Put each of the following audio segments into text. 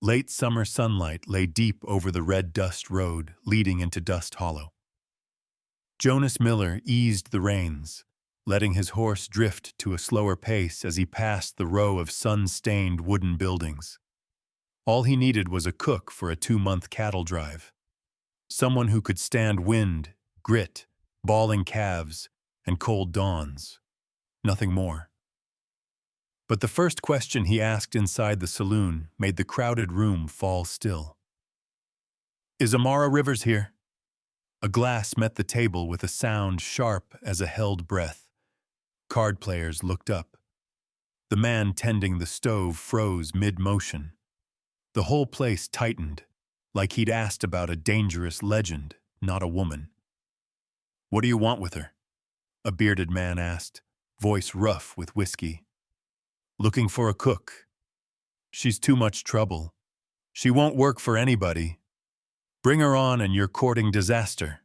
Late summer sunlight lay deep over the red dust road leading into Dust Hollow. Jonas Miller eased the reins, letting his horse drift to a slower pace as he passed the row of sun-stained wooden buildings. All he needed was a cook for a 2-month cattle drive. Someone who could stand wind, grit, bawling calves, and cold dawns. Nothing more. But the first question he asked inside the saloon made the crowded room fall still. "Is Amara Rivers here?" A glass met the table with a sound sharp as a held breath. Card players looked up. The man tending the stove froze mid-motion. The whole place tightened, like he'd asked about a dangerous legend, not a woman. "What do you want with her?" a bearded man asked, voice rough with whiskey. "Looking for a cook. She's too much trouble. She won't work for anybody. Bring her on and you're courting disaster."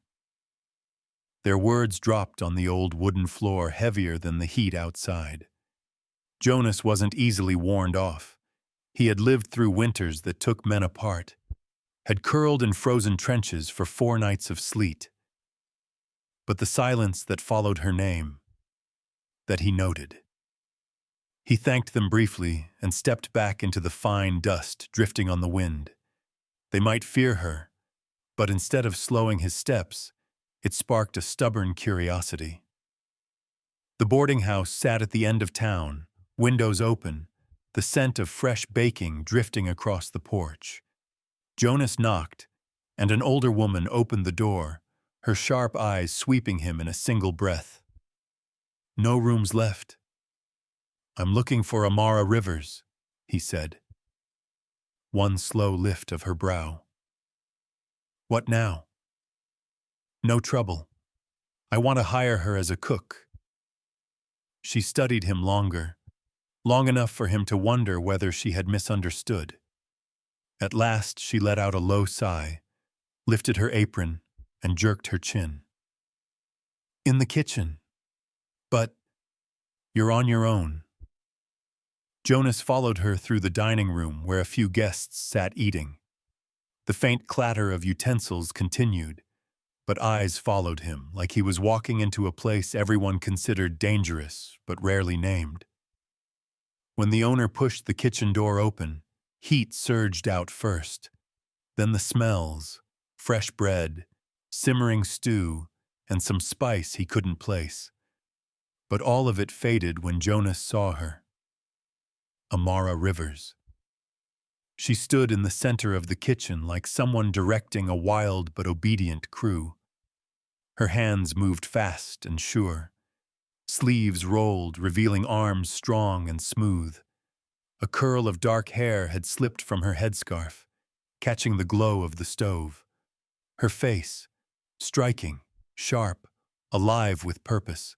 Their words dropped on the old wooden floor heavier than the heat outside. Jonas wasn't easily warned off. He had lived through winters that took men apart, had curled in frozen trenches for 4 nights of sleet. But the silence that followed her name, that he noted. He thanked them briefly and stepped back into the fine dust drifting on the wind. They might fear her, but instead of slowing his steps, it sparked a stubborn curiosity. The boarding house sat at the end of town, windows open, the scent of fresh baking drifting across the porch. Jonas knocked, and an older woman opened the door, her sharp eyes sweeping him in a single breath. "No rooms left." "I'm looking for Amara Rivers," he said. One slow lift of her brow. "What now?" "No trouble. I want to hire her as a cook." She studied him longer, long enough for him to wonder whether she had misunderstood. At last she let out a low sigh, lifted her apron, and jerked her chin. "In the kitchen. But you're on your own." Jonas followed her through the dining room where a few guests sat eating. The faint clatter of utensils continued, but eyes followed him like he was walking into a place everyone considered dangerous but rarely named. When the owner pushed the kitchen door open, heat surged out first. Then the smells, fresh bread, simmering stew, and some spice he couldn't place. But all of it faded when Jonas saw her. Amara Rivers. She stood in the center of the kitchen like someone directing a wild but obedient crew. Her hands moved fast and sure. Sleeves rolled, revealing arms strong and smooth. A curl of dark hair had slipped from her headscarf, catching the glow of the stove. Her face, striking, sharp, alive with purpose.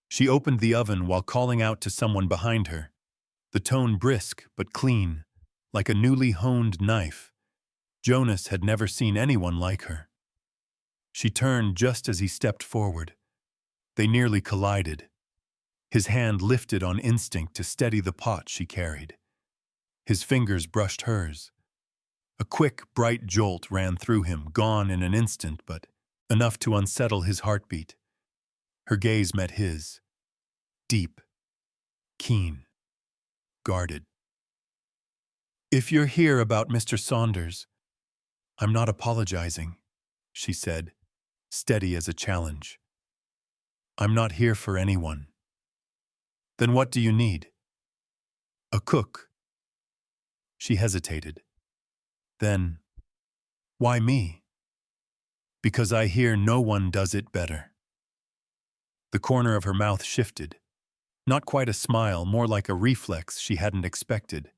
She opened the oven while calling out to someone behind her, the tone brisk but clean, like a newly honed knife. Jonas had never seen anyone like her. She turned just as he stepped forward. They nearly collided. His hand lifted on instinct to steady the pot she carried. His fingers brushed hers. A quick, bright jolt ran through him, gone in an instant, but enough to unsettle his heartbeat. Her gaze met his. Deep, keen, guarded. "If you're here about Mr. Saunders, I'm not apologizing," she said, steady as a challenge. "I'm not here for anyone." "Then what do you need?" "A cook." She hesitated. Then, "Why me?" "Because I hear no one does it better." The corner of her mouth shifted. Not quite a smile, more like a reflex she hadn't expected.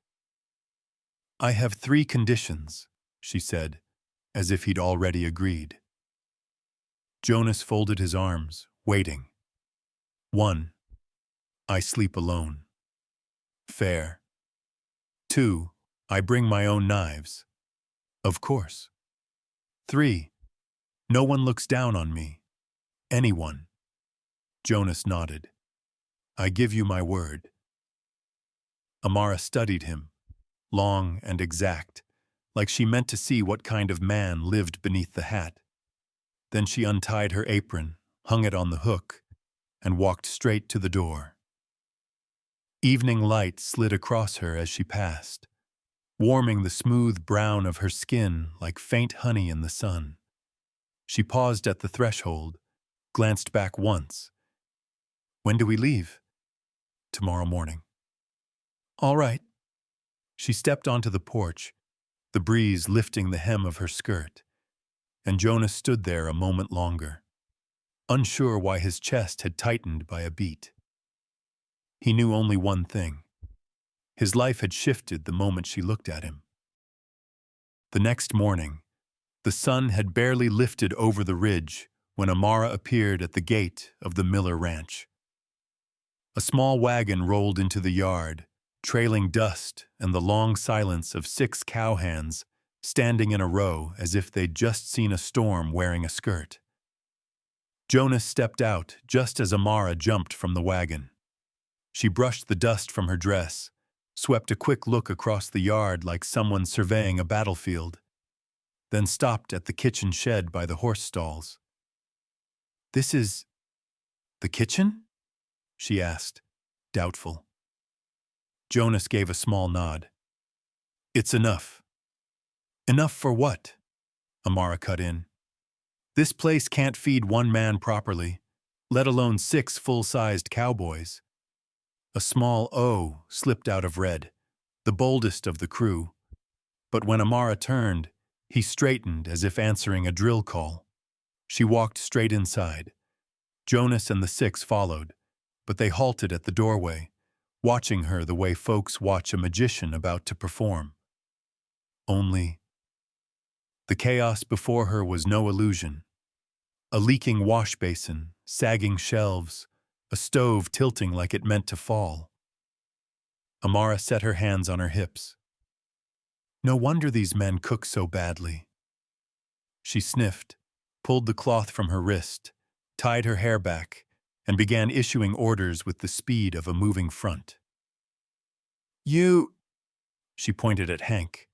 "I have 3 conditions," she said, as if he'd already agreed. Jonas folded his arms, waiting. 1. I sleep alone. Fair. 2. I bring my own knives. Of course. 3. No one looks down on me. Anyone. Jonas nodded. "I give you my word." Amara studied him, long and exact, like she meant to see what kind of man lived beneath the hat. Then she untied her apron, hung it on the hook, and walked straight to the door. Evening light slid across her as she passed, warming the smooth brown of her skin like faint honey in the sun. She paused at the threshold, glanced back once. "When do we leave?" "Tomorrow morning." "All right." She stepped onto the porch, the breeze lifting the hem of her skirt, and Jonas stood there a moment longer, unsure why his chest had tightened by a beat. He knew only one thing. His life had shifted the moment she looked at him. The next morning, the sun had barely lifted over the ridge when Amara appeared at the gate of the Miller Ranch. A small wagon rolled into the yard, trailing dust and the long silence of 6 cowhands standing in a row as if they'd just seen a storm wearing a skirt. Jonas stepped out just as Amara jumped from the wagon. She brushed the dust from her dress, swept a quick look across the yard like someone surveying a battlefield, then stopped at the kitchen shed by the horse stalls. "This is the kitchen?" she asked, doubtful. Jonas gave a small nod. "It's enough." "Enough for what?" Amara cut in. "This place can't feed one man properly, let alone 6 full-sized cowboys." A small "oh" slipped out of Red, the boldest of the crew, but when Amara turned, he straightened as if answering a drill call. She walked straight inside. Jonas and the 6 followed, but they halted at the doorway, watching her the way folks watch a magician about to perform. Only, the chaos before her was no illusion. A leaking wash basin, sagging shelves, a stove tilting like it meant to fall. Amara set her hands on her hips. No wonder these men cook so badly. She sniffed, pulled the cloth from her wrist, tied her hair back, and began issuing orders with the speed of a moving front. "You," she pointed at Hank.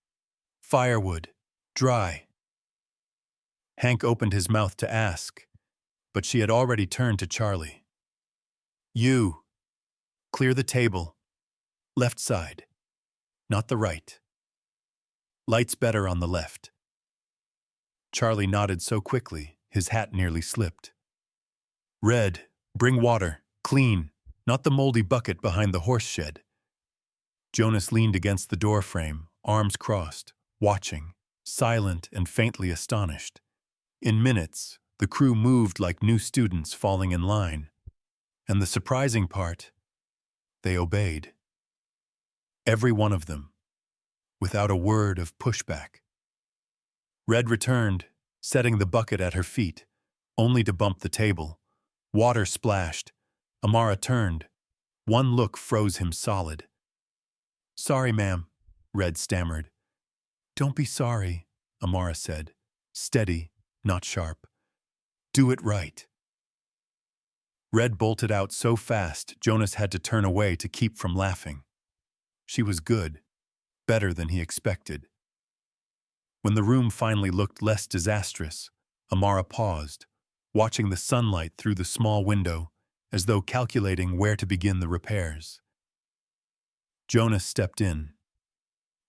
"Firewood. Dry." Hank opened his mouth to ask, but she had already turned to Charlie. "You. Clear the table. Left side. Not the right. Light's better on the left." Charlie nodded so quickly, his hat nearly slipped. "Red, bring water, clean, not the moldy bucket behind the horse shed." Jonas leaned against the doorframe, arms crossed, watching, silent and faintly astonished. In minutes, the crew moved like new students falling in line. And the surprising part, they obeyed. Every one of them, without a word of pushback. Red returned, setting the bucket at her feet, only to bump the table. Water splashed. Amara turned. One look froze him solid. "Sorry, ma'am," Red stammered. "Don't be sorry," Amara said, steady, not sharp. "Do it right." Red bolted out so fast Jonas had to turn away to keep from laughing. She was good, better than he expected. When the room finally looked less disastrous, Amara paused, watching the sunlight through the small window, as though calculating where to begin the repairs. Jonas stepped in.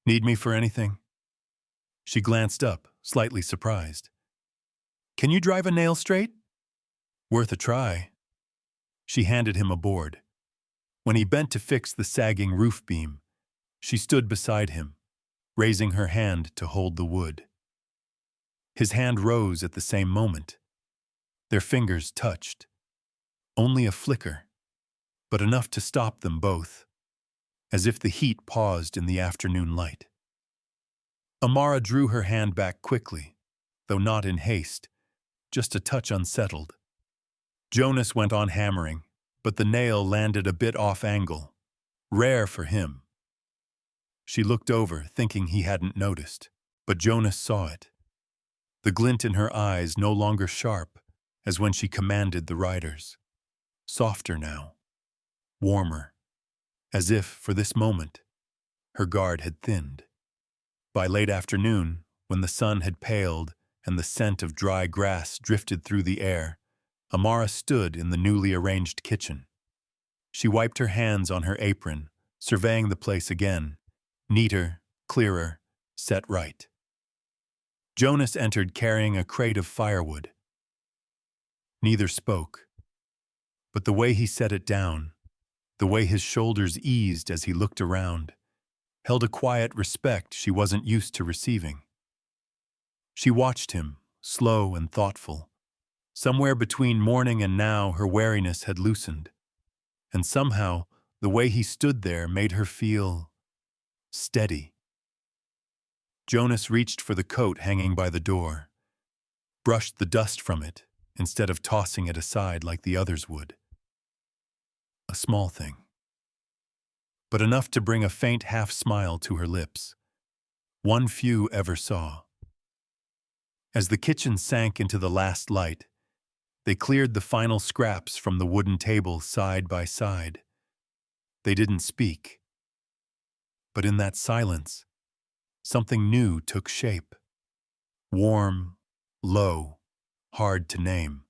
"Need me for anything?" She glanced up, slightly surprised. "Can you drive a nail straight?" "Worth a try." She handed him a board. When he bent to fix the sagging roof beam, she stood beside him, raising her hand to hold the wood. His hand rose at the same moment. Their fingers touched. Only a flicker, but enough to stop them both, as if the heat paused in the afternoon light. Amara drew her hand back quickly, though not in haste, just a touch unsettled. Jonas went on hammering, but the nail landed a bit off angle. Rare for him. She looked over, thinking he hadn't noticed, but Jonas saw it. The glint in her eyes no longer sharp as when she commanded the riders. Softer now. Warmer. As if, for this moment, her guard had thinned. By late afternoon, when the sun had paled and the scent of dry grass drifted through the air, Amara stood in the newly arranged kitchen. She wiped her hands on her apron, surveying the place again, neater, clearer, set right. Jonas entered carrying a crate of firewood. Neither spoke, but the way he set it down, the way his shoulders eased as he looked around, held a quiet respect she wasn't used to receiving. She watched him, slow and thoughtful. Somewhere between morning and now, her wariness had loosened, and somehow the way he stood there made her feel steady. Jonas reached for the coat hanging by the door, brushed the dust from it instead of tossing it aside like the others would. A small thing, but enough to bring a faint half-smile to her lips, one few ever saw. As the kitchen sank into the last light, they cleared the final scraps from the wooden table side by side. They didn't speak, but in that silence, something new took shape. Warm, low, hard to name.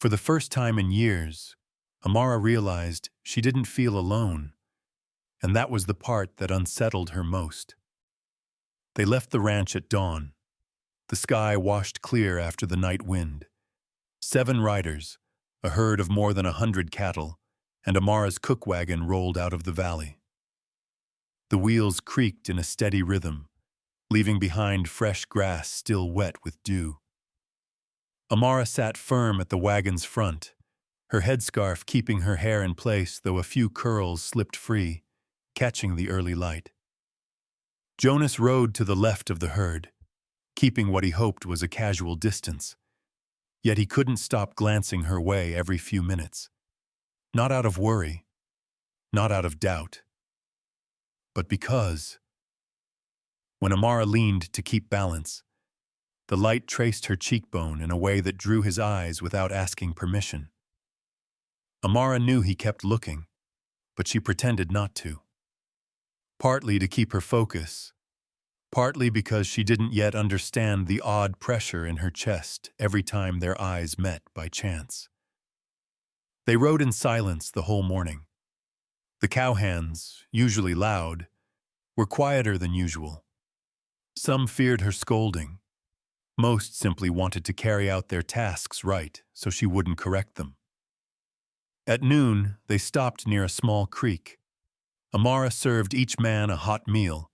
For the first time in years, Amara realized she didn't feel alone, and that was the part that unsettled her most. They left the ranch at dawn. The sky washed clear after the night wind. 7 riders, a herd of more than 100 cattle, and Amara's cook wagon rolled out of the valley. The wheels creaked in a steady rhythm, leaving behind fresh grass still wet with dew. Amara sat firm at the wagon's front, her headscarf keeping her hair in place though a few curls slipped free, catching the early light. Jonas rode to the left of the herd, keeping what he hoped was a casual distance. Yet he couldn't stop glancing her way every few minutes. Not out of worry, not out of doubt, but because. When Amara leaned to keep balance, the light traced her cheekbone in a way that drew his eyes without asking permission. Amara knew he kept looking, but she pretended not to. Partly to keep her focus, partly because she didn't yet understand the odd pressure in her chest every time their eyes met by chance. They rode in silence the whole morning. The cowhands, usually loud, were quieter than usual. Some feared her scolding. Most simply wanted to carry out their tasks right so she wouldn't correct them. At noon, they stopped near a small creek. Amara served each man a hot meal,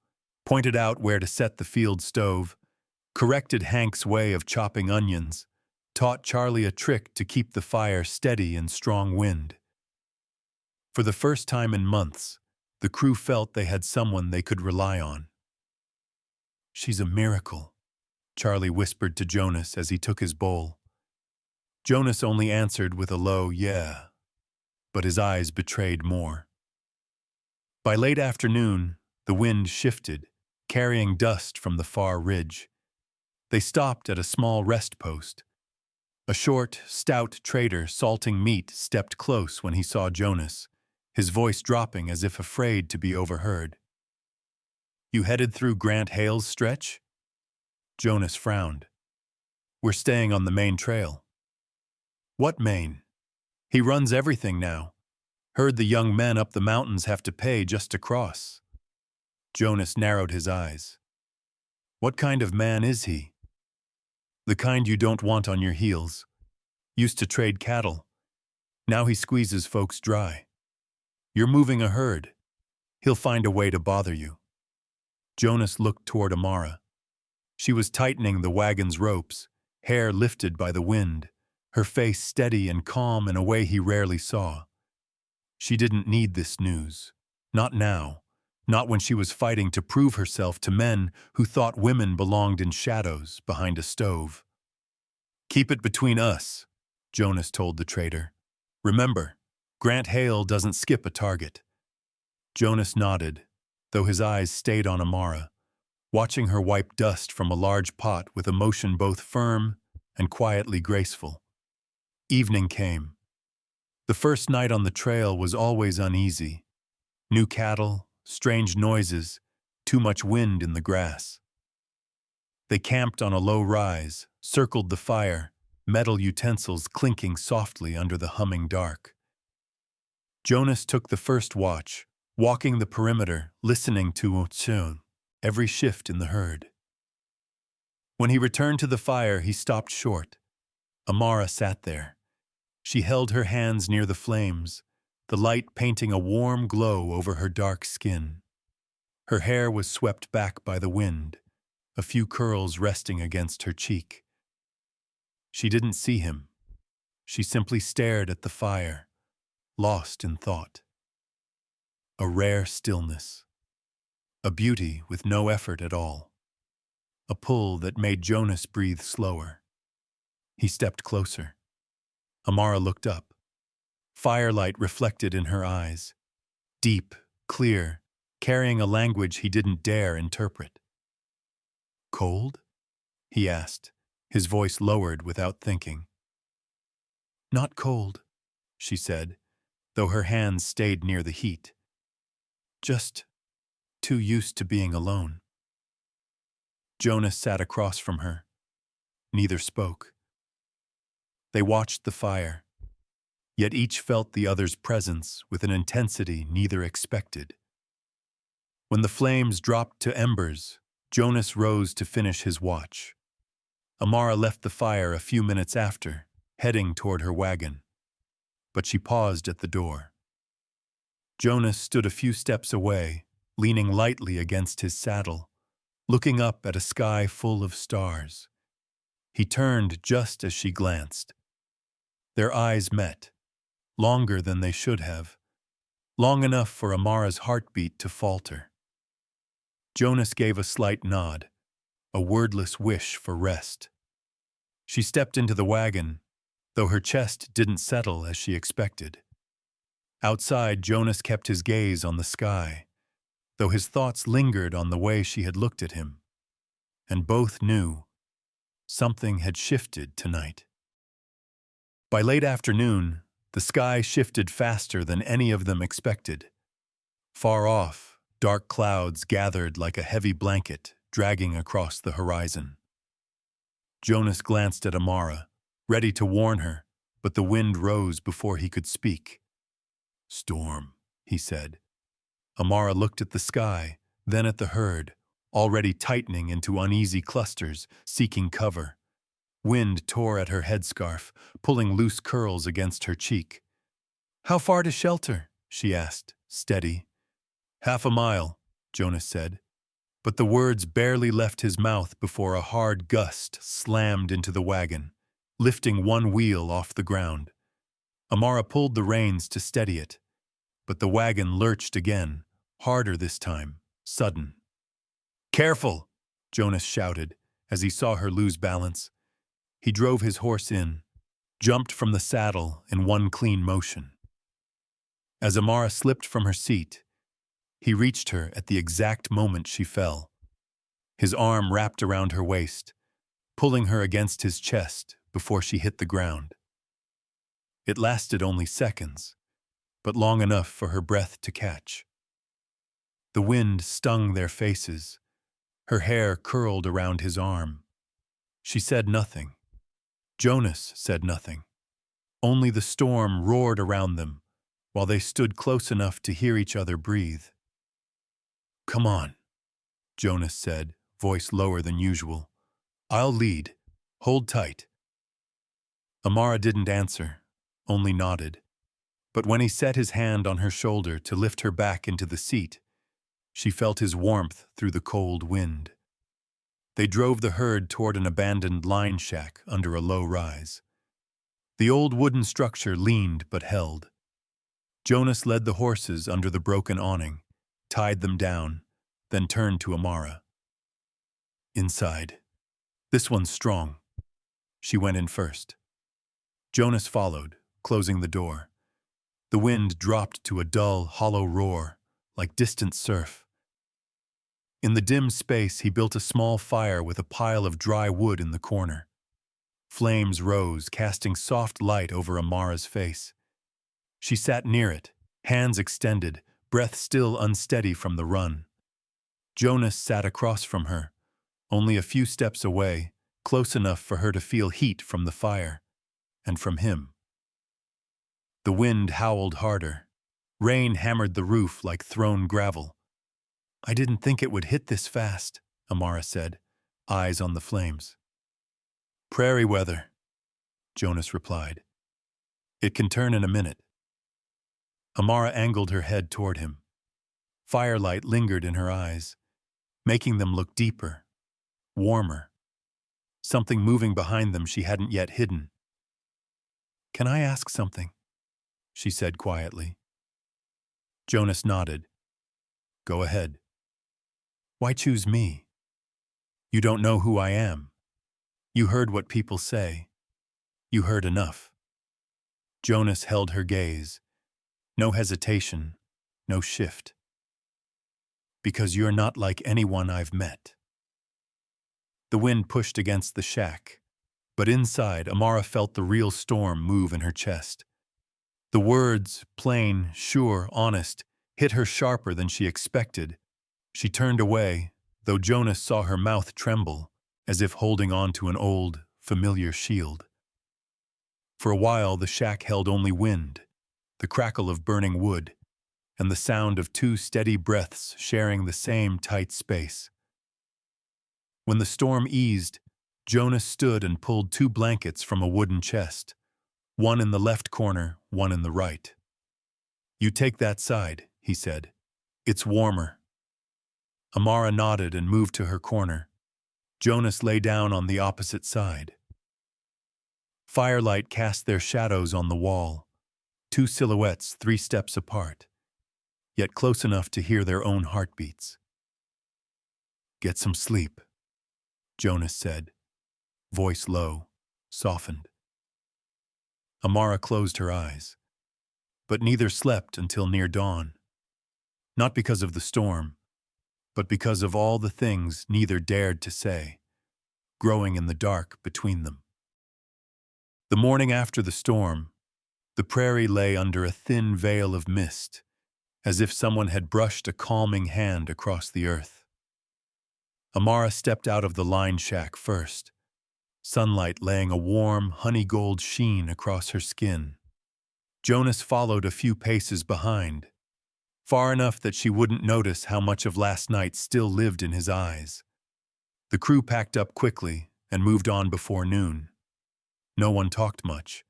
pointed out where to set the field stove, corrected Hank's way of chopping onions, taught Charlie a trick to keep the fire steady in strong wind. For the first time in months, the crew felt they had someone they could rely on. "She's a miracle," Charlie whispered to Jonas as he took his bowl. Jonas only answered with a low "yeah," but his eyes betrayed more. By late afternoon, the wind shifted, carrying dust from the far ridge. They stopped at a small rest post. A short, stout trader salting meat stepped close when he saw Jonas, his voice dropping as if afraid to be overheard. "You headed through Grant Hale's stretch?" Jonas frowned. "We're staying on the main trail." "What main? He runs everything now. Heard the young men up the mountains have to pay just to cross." Jonas narrowed his eyes. "What kind of man is he?" "The kind you don't want on your heels. Used to trade cattle. Now he squeezes folks dry. You're moving a herd. He'll find a way to bother you." Jonas looked toward Amara. She was tightening the wagon's ropes, hair lifted by the wind, her face steady and calm in a way he rarely saw. She didn't need this news. Not now. Not when she was fighting to prove herself to men who thought women belonged in shadows behind a stove. "Keep it between us," Jonas told the trader. "Remember, Grant Hale doesn't skip a target." Jonas nodded, though his eyes stayed on Amara, watching her wipe dust from a large pot with a motion both firm and quietly graceful. Evening came. The first night on the trail was always uneasy. New cattle, strange noises, too much wind in the grass. They camped on a low rise, circled the fire, metal utensils clinking softly under the humming dark. Jonas took the first watch, walking the perimeter, listening to every shift in the herd. When he returned to the fire, he stopped short. Amara sat there. She held her hands near the flames, the light painting a warm glow over her dark skin. Her hair was swept back by the wind, a few curls resting against her cheek. She didn't see him. She simply stared at the fire, lost in thought. A rare stillness. A beauty with no effort at all. A pull that made Jonas breathe slower. He stepped closer. Amara looked up. Firelight reflected in her eyes. Deep, clear, carrying a language he didn't dare interpret. "Cold?" he asked, his voice lowered without thinking. "Not cold," she said, though her hands stayed near the heat. "Just too used to being alone." Jonas sat across from her. Neither spoke. They watched the fire, yet each felt the other's presence with an intensity neither expected. When the flames dropped to embers, Jonas rose to finish his watch. Amara left the fire a few minutes after, heading toward her wagon. But she paused at the door. Jonas stood a few steps away, leaning lightly against his saddle, looking up at a sky full of stars. He turned just as she glanced. Their eyes met, longer than they should have, long enough for Amara's heartbeat to falter. Jonas gave a slight nod, a wordless wish for rest. She stepped into the wagon, though her chest didn't settle as she expected. Outside, Jonas kept his gaze on the sky, though his thoughts lingered on the way she had looked at him. And both knew something had shifted tonight. By late afternoon, the sky shifted faster than any of them expected. Far off, dark clouds gathered like a heavy blanket, dragging across the horizon. Jonas glanced at Amara, ready to warn her, but the wind rose before he could speak. "Storm," he said. Amara looked at the sky, then at the herd, already tightening into uneasy clusters, seeking cover. Wind tore at her headscarf, pulling loose curls against her cheek. "How far to shelter?" she asked, steady. "Half a mile," Jonas said. But the words barely left his mouth before a hard gust slammed into the wagon, lifting one wheel off the ground. Amara pulled the reins to steady it, but the wagon lurched again, harder this time, sudden. "Careful!" Jonas shouted as he saw her lose balance. He drove his horse in, jumped from the saddle in one clean motion. As Amara slipped from her seat, he reached her at the exact moment she fell. His arm wrapped around her waist, pulling her against his chest before she hit the ground. It lasted only seconds, but long enough for her breath to catch. The wind stung their faces. Her hair curled around his arm. She said nothing. Jonas said nothing. Only the storm roared around them, while they stood close enough to hear each other breathe. "Come on," Jonas said, voice lower than usual. "I'll lead. Hold tight." Amara didn't answer, only nodded. But when he set his hand on her shoulder to lift her back into the seat, she felt his warmth through the cold wind. They drove the herd toward an abandoned line shack under a low rise. The old wooden structure leaned but held. Jonas led the horses under the broken awning, tied them down, then turned to Amara. "Inside. This one's strong." She went in first. Jonas followed, closing the door. The wind dropped to a dull, hollow roar, like distant surf. In the dim space, he built a small fire with a pile of dry wood in the corner. Flames rose, casting soft light over Amara's face. She sat near it, hands extended, breath still unsteady from the run. Jonas sat across from her, only a few steps away, close enough for her to feel heat from the fire, and from him. The wind howled harder. Rain hammered the roof like thrown gravel. "I didn't think it would hit this fast," Amara said, eyes on the flames. "Prairie weather," Jonas replied. "It can turn in a minute." Amara angled her head toward him. Firelight lingered in her eyes, making them look deeper, warmer, something moving behind them she hadn't yet hidden. "Can I ask something?" she said quietly. Jonas nodded. "Go ahead." "Why choose me? You don't know who I am. You heard what people say. You heard enough." Jonas held her gaze. No hesitation, no shift. "Because you're not like anyone I've met." The wind pushed against the shack, but inside, Amara felt the real storm move in her chest. The words, plain, sure, honest, hit her sharper than she expected. She turned away, though Jonas saw her mouth tremble, as if holding on to an old, familiar shield. For a while, the shack held only wind, the crackle of burning wood, and the sound of two steady breaths sharing the same tight space. When the storm eased, Jonas stood and pulled 2 blankets from a wooden chest, one in the left corner, one in the right. "You take that side," he said. "It's warmer." Amara nodded and moved to her corner. Jonas lay down on the opposite side. Firelight cast their shadows on the wall, 2 silhouettes 3 steps apart, yet close enough to hear their own heartbeats. "Get some sleep," Jonas said, voice low, softened. Amara closed her eyes, but neither slept until near dawn. Not because of the storm, but because of all the things neither dared to say, growing in the dark between them. The morning after the storm, the prairie lay under a thin veil of mist, as if someone had brushed a calming hand across the earth. Amara stepped out of the line shack first, sunlight laying a warm, honey-gold sheen across her skin. Jonas followed a few paces behind, far enough that she wouldn't notice how much of last night still lived in his eyes. The crew packed up quickly and moved on before noon. No one talked much,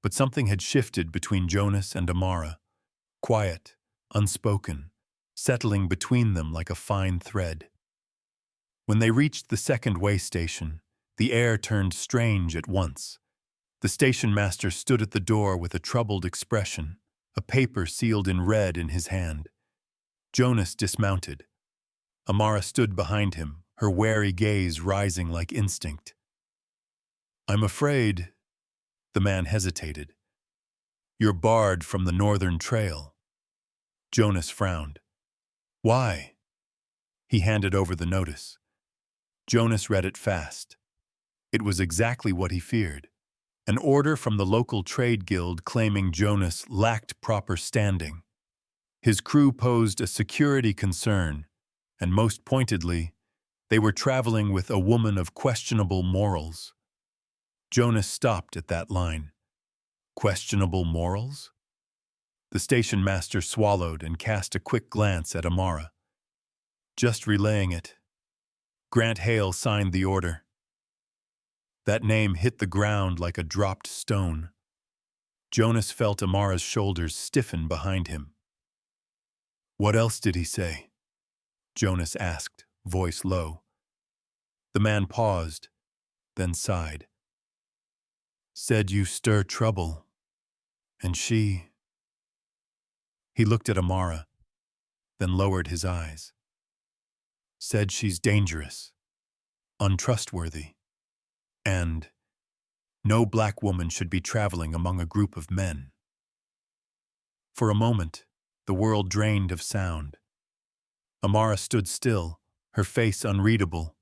but something had shifted between Jonas and Amara, quiet, unspoken, settling between them like a fine thread. When they reached the second way station, the air turned strange at once. The station master stood at the door with a troubled expression, a paper sealed in red in his hand. Jonas dismounted. Amara stood behind him, her wary gaze rising like instinct. "I'm afraid," the man hesitated. "You're barred from the northern trail." Jonas frowned. "Why?" He handed over the notice. Jonas read it fast. It was exactly what he feared. An order from the local trade guild claiming Jonas lacked proper standing. His crew posed a security concern, and most pointedly, they were traveling with a woman of questionable morals. Jonas stopped at that line. Questionable morals? The station master swallowed and cast a quick glance at Amara. "Just relaying it." Grant Hale signed the order. That name hit the ground like a dropped stone. Jonas felt Amara's shoulders stiffen behind him. "What else did he say?" Jonas asked, voice low. The man paused, then sighed. "Said you stir trouble. And she—" He looked at Amara, then lowered his eyes. "Said she's dangerous, untrustworthy, and no black woman should be traveling among a group of men." For a moment, the world drained of sound. Amara stood still, her face unreadable,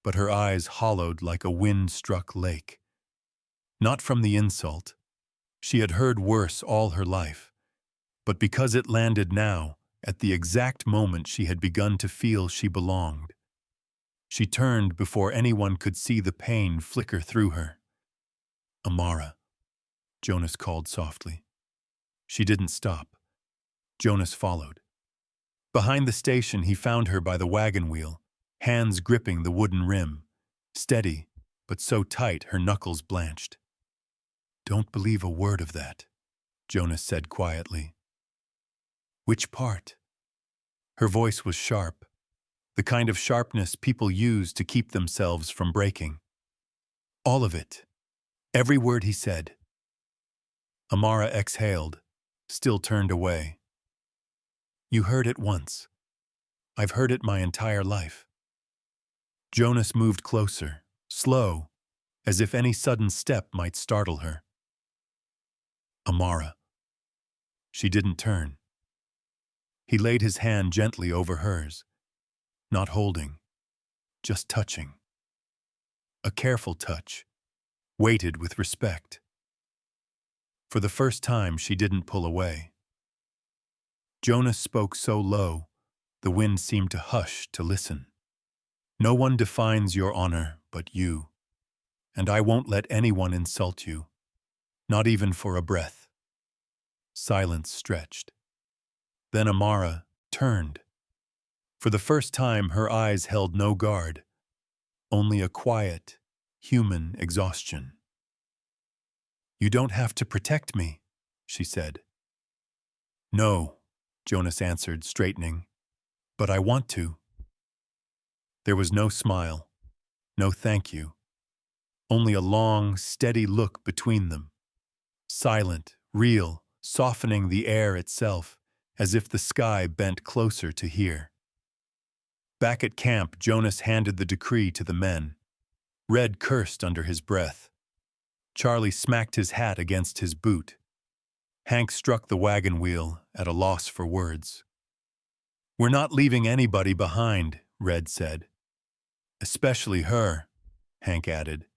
but her eyes hollowed like a wind-struck lake. Not from the insult. She had heard worse all her life. But because it landed now, at the exact moment she had begun to feel she belonged. She turned before anyone could see the pain flicker through her. "Amara," Jonas called softly. She didn't stop. Jonas followed. Behind the station, he found her by the wagon wheel, hands gripping the wooden rim, steady, but so tight her knuckles blanched. "Don't believe a word of that," Jonas said quietly. "Which part?" Her voice was sharp, the kind of sharpness people use to keep themselves from breaking. "All of it. Every word he said." Amara exhaled, still turned away. "You heard it once. I've heard it my entire life." Jonas moved closer, slow, as if any sudden step might startle her. "Amara." She didn't turn. He laid his hand gently over hers, not holding, just touching. A careful touch, weighted with respect. For the first time, she didn't pull away. Jonas spoke so low, the wind seemed to hush to listen. "No one defines your honor but you, and I won't let anyone insult you, not even for a breath." Silence stretched. Then Amara turned. For the first time, her eyes held no guard, only a quiet, human exhaustion. "You don't have to protect me," she said. "No," Jonas answered, straightening, "but I want to." There was no smile, no thank you, only a long, steady look between them. Silent, real, softening the air itself, as if the sky bent closer to hear. Back at camp, Jonas handed the decree to the men. Red cursed under his breath. Charlie smacked his hat against his boot. Hank struck the wagon wheel, at a loss for words. "We're not leaving anybody behind," Red said. "Especially her," Hank added.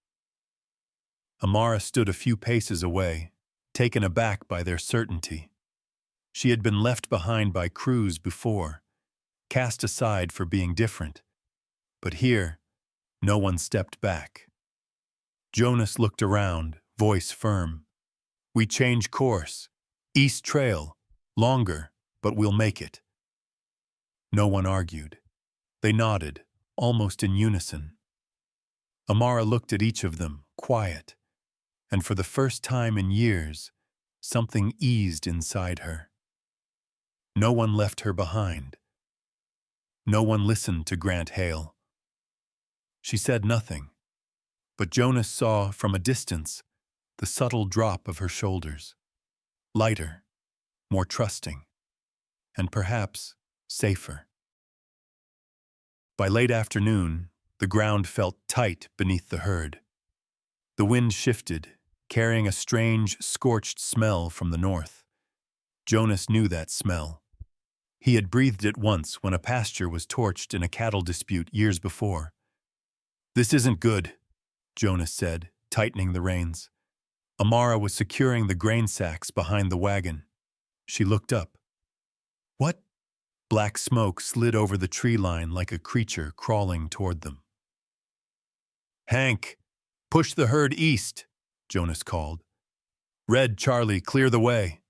Amara stood a few paces away, taken aback by their certainty. She had been left behind by crews before, cast aside for being different. But here, no one stepped back. Jonas looked around, voice firm. "We change course. East Trail. Longer, but we'll make it." No one argued. They nodded, almost in unison. Amara looked at each of them, quiet, and for the first time in years, something eased inside her. No one left her behind. No one listened to Grant Hale. She said nothing, but Jonas saw from a distance the subtle drop of her shoulders, lighter, more trusting, and perhaps safer. By late afternoon, the ground felt tight beneath the herd. The wind shifted, carrying a strange, scorched smell from the north. Jonas knew that smell. He had breathed it once when a pasture was torched in a cattle dispute years before. "This isn't good," Jonas said, tightening the reins. Amara was securing the grain sacks behind the wagon. She looked up. "What?" Black smoke slid over the tree line like a creature crawling toward them. "Hank, push the herd east," Jonas called. "Red, Charlie, clear the way."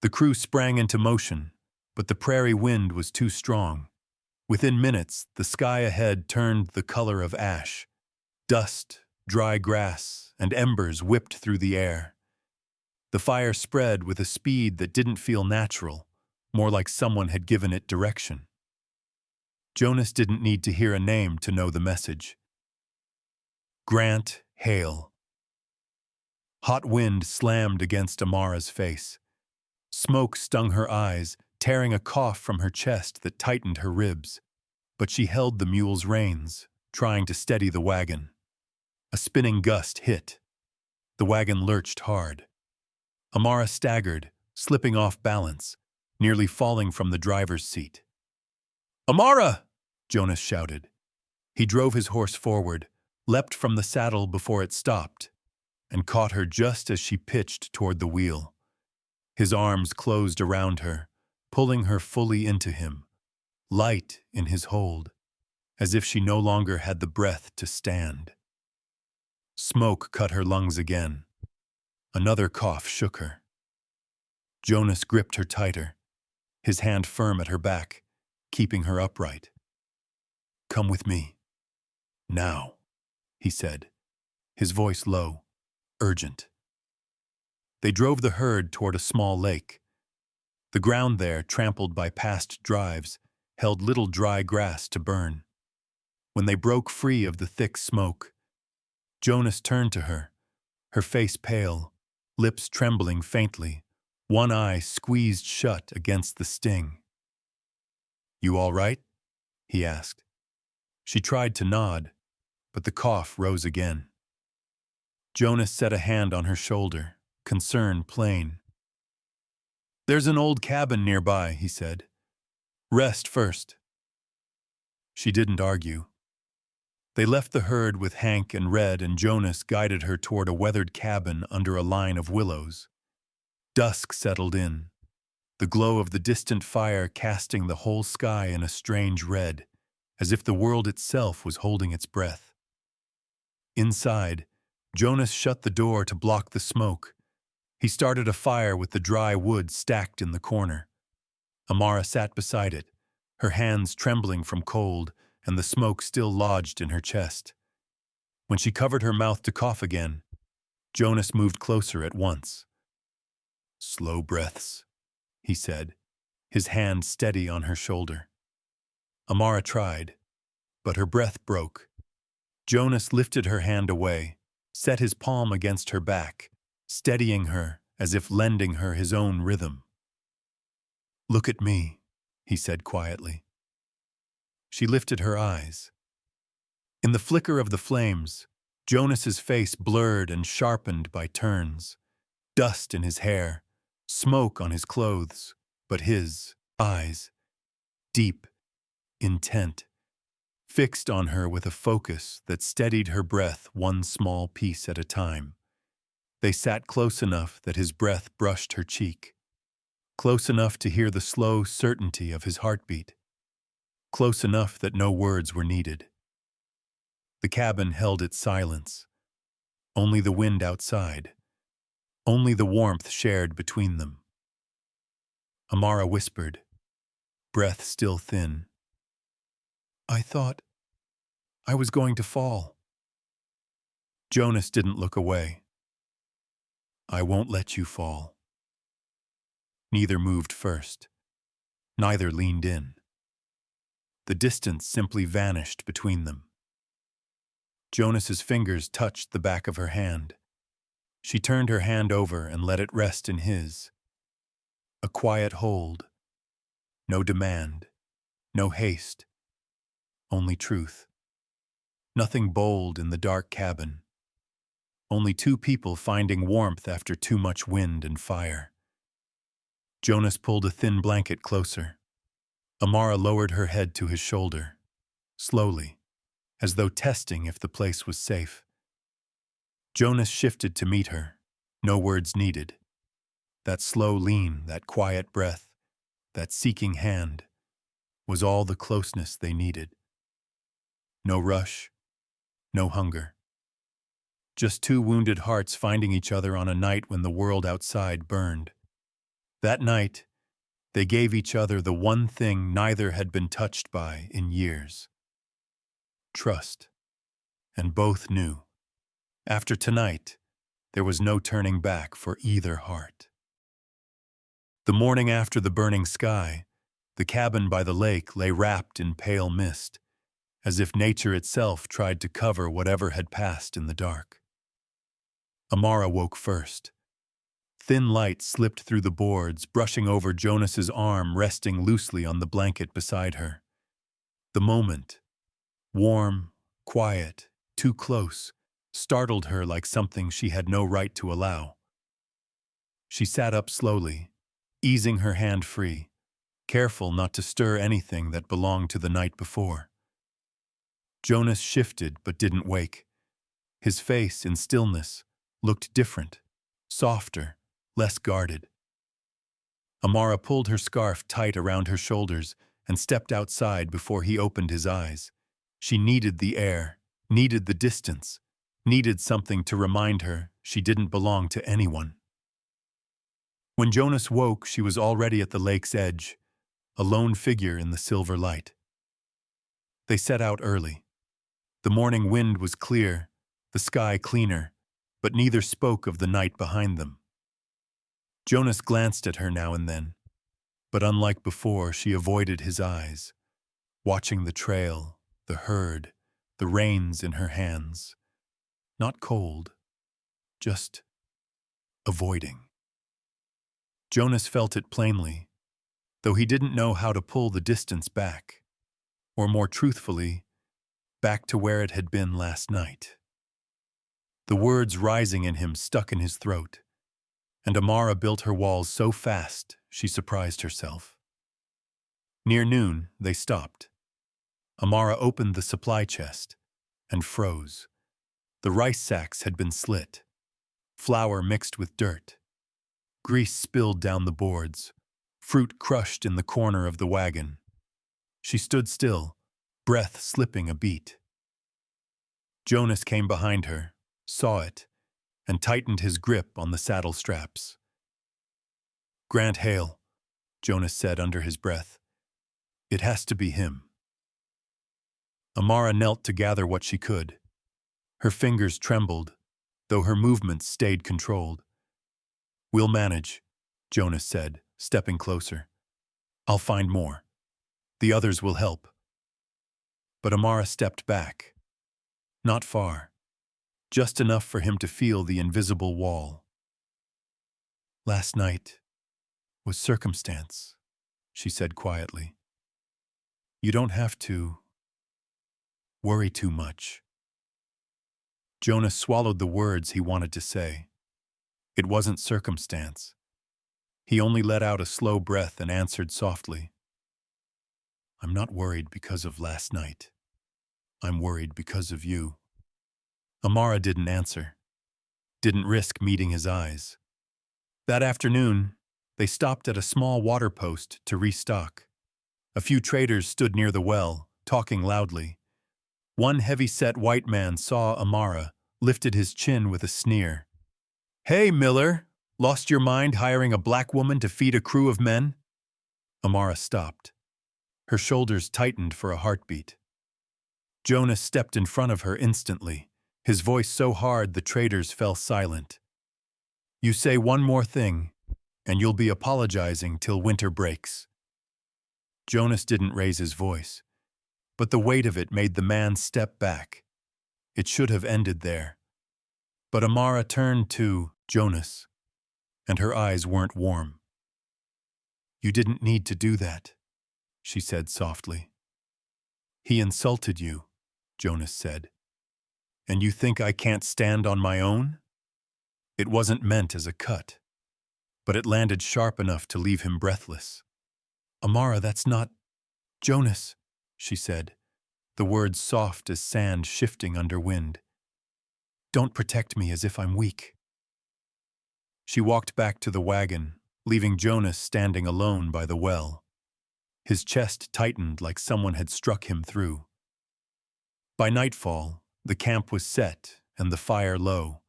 The crew sprang into motion, but the prairie wind was too strong. Within minutes, the sky ahead turned the color of ash. Dust, dry grass, and embers whipped through the air. The fire spread with a speed that didn't feel natural, more like someone had given it direction. Jonas didn't need to hear a name to know the message. Grant Hale. Hot wind slammed against Amara's face. Smoke stung her eyes, tearing a cough from her chest that tightened her ribs. But she held the mule's reins, trying to steady the wagon. A spinning gust hit. The wagon lurched hard. Amara staggered, slipping off balance, nearly falling from the driver's seat. "Amara!" Jonas shouted. He drove his horse forward, leapt from the saddle before it stopped, and caught her just as she pitched toward the wheel. His arms closed around her, pulling her fully into him, light in his hold, as if she no longer had the breath to stand. Smoke cut her lungs again. Another cough shook her. Jonas gripped her tighter, his hand firm at her back, keeping her upright. "Come with me. Now," he said, his voice low, urgent. They drove the herd toward a small lake. The ground there, trampled by past drives, held little dry grass to burn. When they broke free of the thick smoke, Jonas turned to her, her face pale, lips trembling faintly, one eye squeezed shut against the sting. "You all right?" he asked. She tried to nod, but the cough rose again. Jonas set a hand on her shoulder, concern plain. "There's an old cabin nearby," he said. "Rest first." She didn't argue. They left the herd with Hank and Red, and Jonas guided her toward a weathered cabin under a line of willows. Dusk settled in, the glow of the distant fire casting the whole sky in a strange red, as if the world itself was holding its breath. Inside, Jonas shut the door to block the smoke. He started a fire with the dry wood stacked in the corner. Amara sat beside it, her hands trembling from cold and the smoke still lodged in her chest. When she covered her mouth to cough again, Jonas moved closer at once. "Slow breaths," he said, his hand steady on her shoulder. Amara tried, but her breath broke. Jonas lifted her hand away, set his palm against her back, steadying her as if lending her his own rhythm. "Look at me," he said quietly. She lifted her eyes. In the flicker of the flames, Jonas's face blurred and sharpened by turns. Dust in his hair, smoke on his clothes, but his eyes, deep, intent, fixed on her with a focus that steadied her breath one small piece at a time. They sat close enough that his breath brushed her cheek, close enough to hear the slow certainty of his heartbeat, close enough that no words were needed. The cabin held its silence, only the wind outside, only the warmth shared between them. Amara whispered, breath still thin, "I thought I was going to fall." Jonas didn't look away. "I won't let you fall." Neither moved first. Neither leaned in. The distance simply vanished between them. Jonas's fingers touched the back of her hand. She turned her hand over and let it rest in his. A quiet hold. No demand. No haste. Only truth. Nothing bold in the dark cabin. Only two people finding warmth after too much wind and fire. Jonas pulled a thin blanket closer. Amara lowered her head to his shoulder, slowly, as though testing if the place was safe. Jonas shifted to meet her, no words needed. That slow lean, that quiet breath, that seeking hand, was all the closeness they needed. No rush, no hunger. Just two wounded hearts finding each other on a night when the world outside burned. That night, they gave each other the one thing neither had been touched by in years. Trust. And both knew. After tonight, there was no turning back for either heart. The morning after the burning sky, the cabin by the lake lay wrapped in pale mist, as if nature itself tried to cover whatever had passed in the dark. Amara woke first. Thin light slipped through the boards, brushing over Jonas's arm resting loosely on the blanket beside her. The moment, warm, quiet, too close, startled her like something she had no right to allow. She sat up slowly, easing her hand free, careful not to stir anything that belonged to the night before. Jonas shifted but didn't wake. His face, in stillness, looked different, softer, less guarded. Amara pulled her scarf tight around her shoulders and stepped outside before he opened his eyes. She needed the air, needed the distance, needed something to remind her she didn't belong to anyone. When Jonas woke, she was already at the lake's edge, a lone figure in the silver light. They set out early. The morning wind was clear, the sky cleaner, but neither spoke of the night behind them. Jonas glanced at her now and then, but unlike before, she avoided his eyes, watching the trail, the herd, the reins in her hands. Not cold, just avoiding. Jonas felt it plainly, though he didn't know how to pull the distance back, or more truthfully, back to where it had been last night. The words rising in him stuck in his throat, and Amara built her walls so fast she surprised herself. Near noon, they stopped. Amara opened the supply chest and froze. The rice sacks had been slit, flour mixed with dirt, grease spilled down the boards, fruit crushed in the corner of the wagon. She stood still, breath slipping a beat. Jonas came behind her, saw it, and tightened his grip on the saddle straps. "Grant Hale," Jonas said under his breath. "It has to be him." Amara knelt to gather what she could. Her fingers trembled, though her movements stayed controlled. "We'll manage," Jonas said, stepping closer. "I'll find more. The others will help." But Amara stepped back. Not far, just enough for him to feel the invisible wall. "Last night was circumstance," she said quietly. "You don't have to worry too much." Jonas swallowed the words he wanted to say. It wasn't circumstance. He only let out a slow breath and answered softly, "I'm not worried because of last night. I'm worried because of you." Amara didn't answer, didn't risk meeting his eyes. That afternoon, they stopped at a small water post to restock. A few traders stood near the well, talking loudly. One heavy-set white man saw Amara, lifted his chin with a sneer. "Hey, Miller, lost your mind hiring a black woman to feed a crew of men?" Amara stopped. Her shoulders tightened for a heartbeat. Jonas stepped in front of her instantly, his voice so hard the traders fell silent. "You say one more thing, and you'll be apologizing till winter breaks." Jonas didn't raise his voice, but the weight of it made the man step back. It should have ended there. But Amara turned to Jonas, and her eyes weren't warm. "You didn't need to do that," she said softly. "He insulted you," Jonas said. "And you think I can't stand on my own?" It wasn't meant as a cut, but it landed sharp enough to leave him breathless. "Amara, that's not—" "Jonas," she said, the words soft as sand shifting under wind. "Don't protect me as if I'm weak." She walked back to the wagon, leaving Jonas standing alone by the well. His chest tightened like someone had struck him through. By nightfall, the camp was set and the fire low.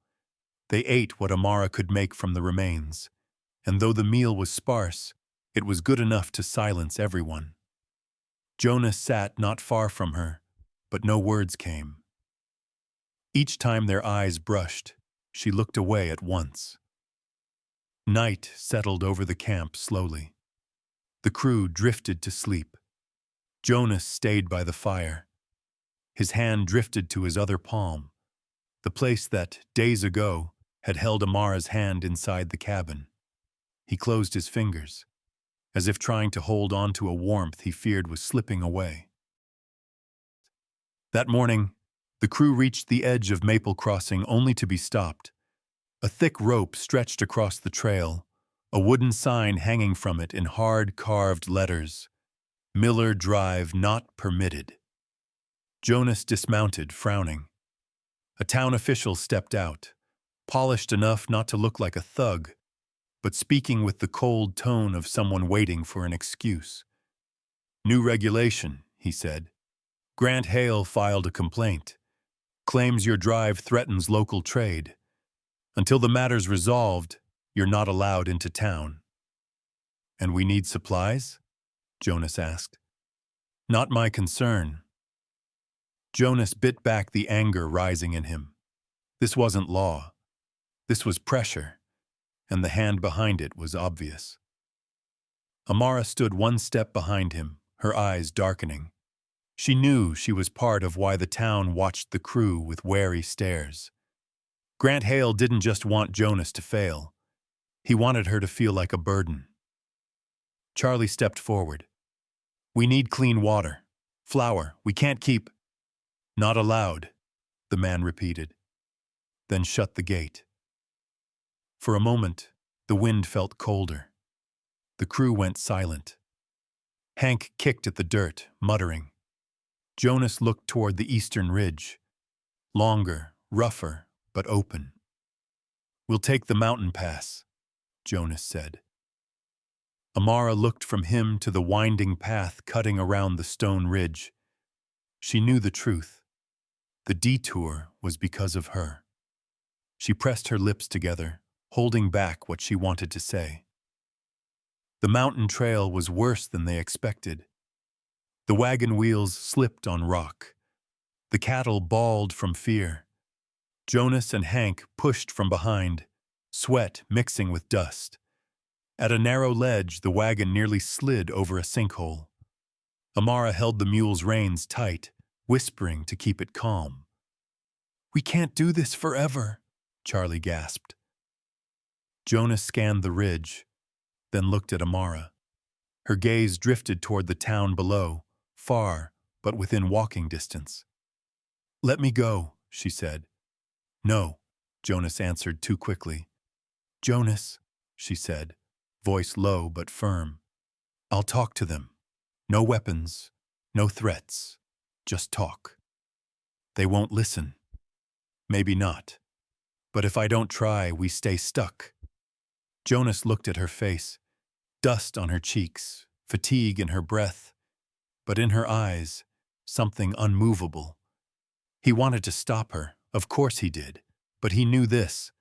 They ate what Amara could make from the remains, and though the meal was sparse, it was good enough to silence everyone. Jonas sat not far from her, but no words came. Each time their eyes brushed, she looked away at once. Night settled over the camp slowly. The crew drifted to sleep. Jonas stayed by the fire. His hand drifted to his other palm, the place that, days ago, had held Amara's hand inside the cabin. He closed his fingers, as if trying to hold on to a warmth he feared was slipping away. That morning, the crew reached the edge of Maple Crossing only to be stopped. A thick rope stretched across the trail, a wooden sign hanging from it in hard carved letters. "Miller Drive Not Permitted." Jonas dismounted, frowning. A town official stepped out, polished enough not to look like a thug, but speaking with the cold tone of someone waiting for an excuse. "New regulation," he said. "Grant Hale filed a complaint. Claims your drive threatens local trade. Until the matter's resolved, you're not allowed into town." "And we need supplies?" Jonas asked. "Not my concern." Jonas bit back the anger rising in him. This wasn't law. This was pressure, and the hand behind it was obvious. Amara stood one step behind him, her eyes darkening. She knew she was part of why the town watched the crew with wary stares. Grant Hale didn't just want Jonas to fail. He wanted her to feel like a burden. Charlie stepped forward. "We need clean water. Flour. We can't keep—" "Not allowed," the man repeated, then shut the gate. For a moment, the wind felt colder. The crew went silent. Hank kicked at the dirt, muttering. Jonas looked toward the eastern ridge. Longer, rougher, but open. "We'll take the mountain pass," Jonas said. Amara looked from him to the winding path cutting around the stone ridge. She knew the truth. The detour was because of her. She pressed her lips together, holding back what she wanted to say. The mountain trail was worse than they expected. The wagon wheels slipped on rock. The cattle bawled from fear. Jonas and Hank pushed from behind, sweat mixing with dust. At a narrow ledge, the wagon nearly slid over a sinkhole. Amara held the mule's reins tight, whispering to keep it calm. "We can't do this forever," Charlie gasped. Jonas scanned the ridge, then looked at Amara. Her gaze drifted toward the town below, far, but within walking distance. "Let me go," she said. "No," Jonas answered too quickly. "Jonas," she said, voice low but firm. "I'll talk to them. No weapons, no threats, just talk. They won't listen. Maybe not. But if I don't try, we stay stuck." Jonas looked at her face, dust on her cheeks, fatigue in her breath, but in her eyes, something unmovable. He wanted to stop her, of course he did, but he knew this.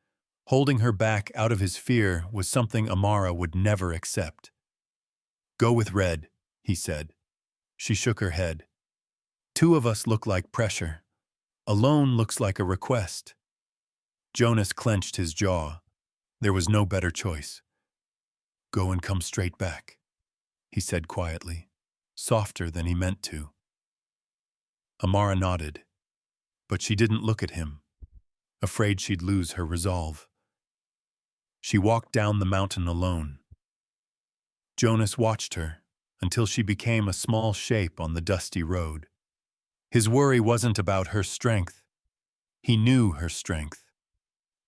Holding her back out of his fear was something Amara would never accept. "Go with Red," he said. She shook her head. "Two of us look like pressure. Alone looks like a request." Jonas clenched his jaw. There was no better choice. "Go and come straight back," he said quietly, softer than he meant to. Amara nodded, but she didn't look at him, afraid she'd lose her resolve. She walked down the mountain alone. Jonas watched her until she became a small shape on the dusty road. His worry wasn't about her strength. He knew her strength.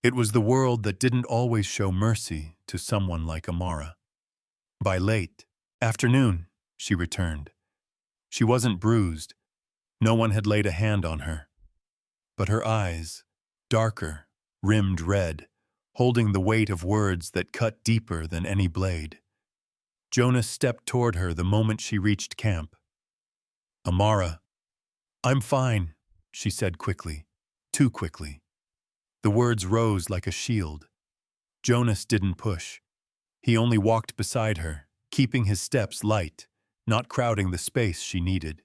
It was the world that didn't always show mercy to someone like Amara. By late afternoon, she returned. She wasn't bruised. No one had laid a hand on her. But her eyes, darker, rimmed red, holding the weight of words that cut deeper than any blade. Jonas stepped toward her the moment she reached camp. "Amara." "I'm fine," she said quickly, too quickly. The words rose like a shield. Jonas didn't push. He only walked beside her, keeping his steps light, not crowding the space she needed.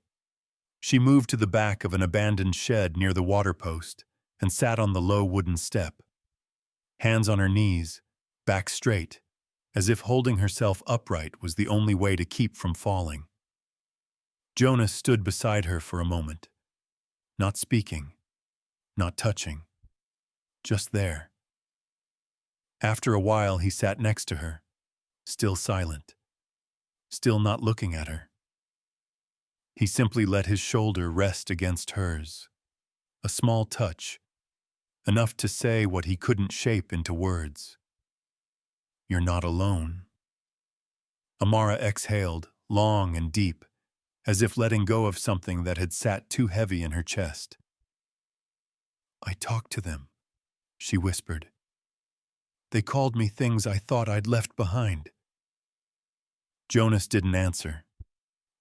She moved to the back of an abandoned shed near the water post and sat on the low wooden step. Hands on her knees, back straight, as if holding herself upright was the only way to keep from falling. Jonas stood beside her for a moment, not speaking, not touching, just there. After a while, he sat next to her, still silent, still not looking at her. He simply let his shoulder rest against hers, a small touch, enough to say what he couldn't shape into words. "You're not alone." Amara exhaled, long and deep, as if letting go of something that had sat too heavy in her chest. "I talked to them," she whispered. They called me things I thought I'd left behind. Jonas didn't answer.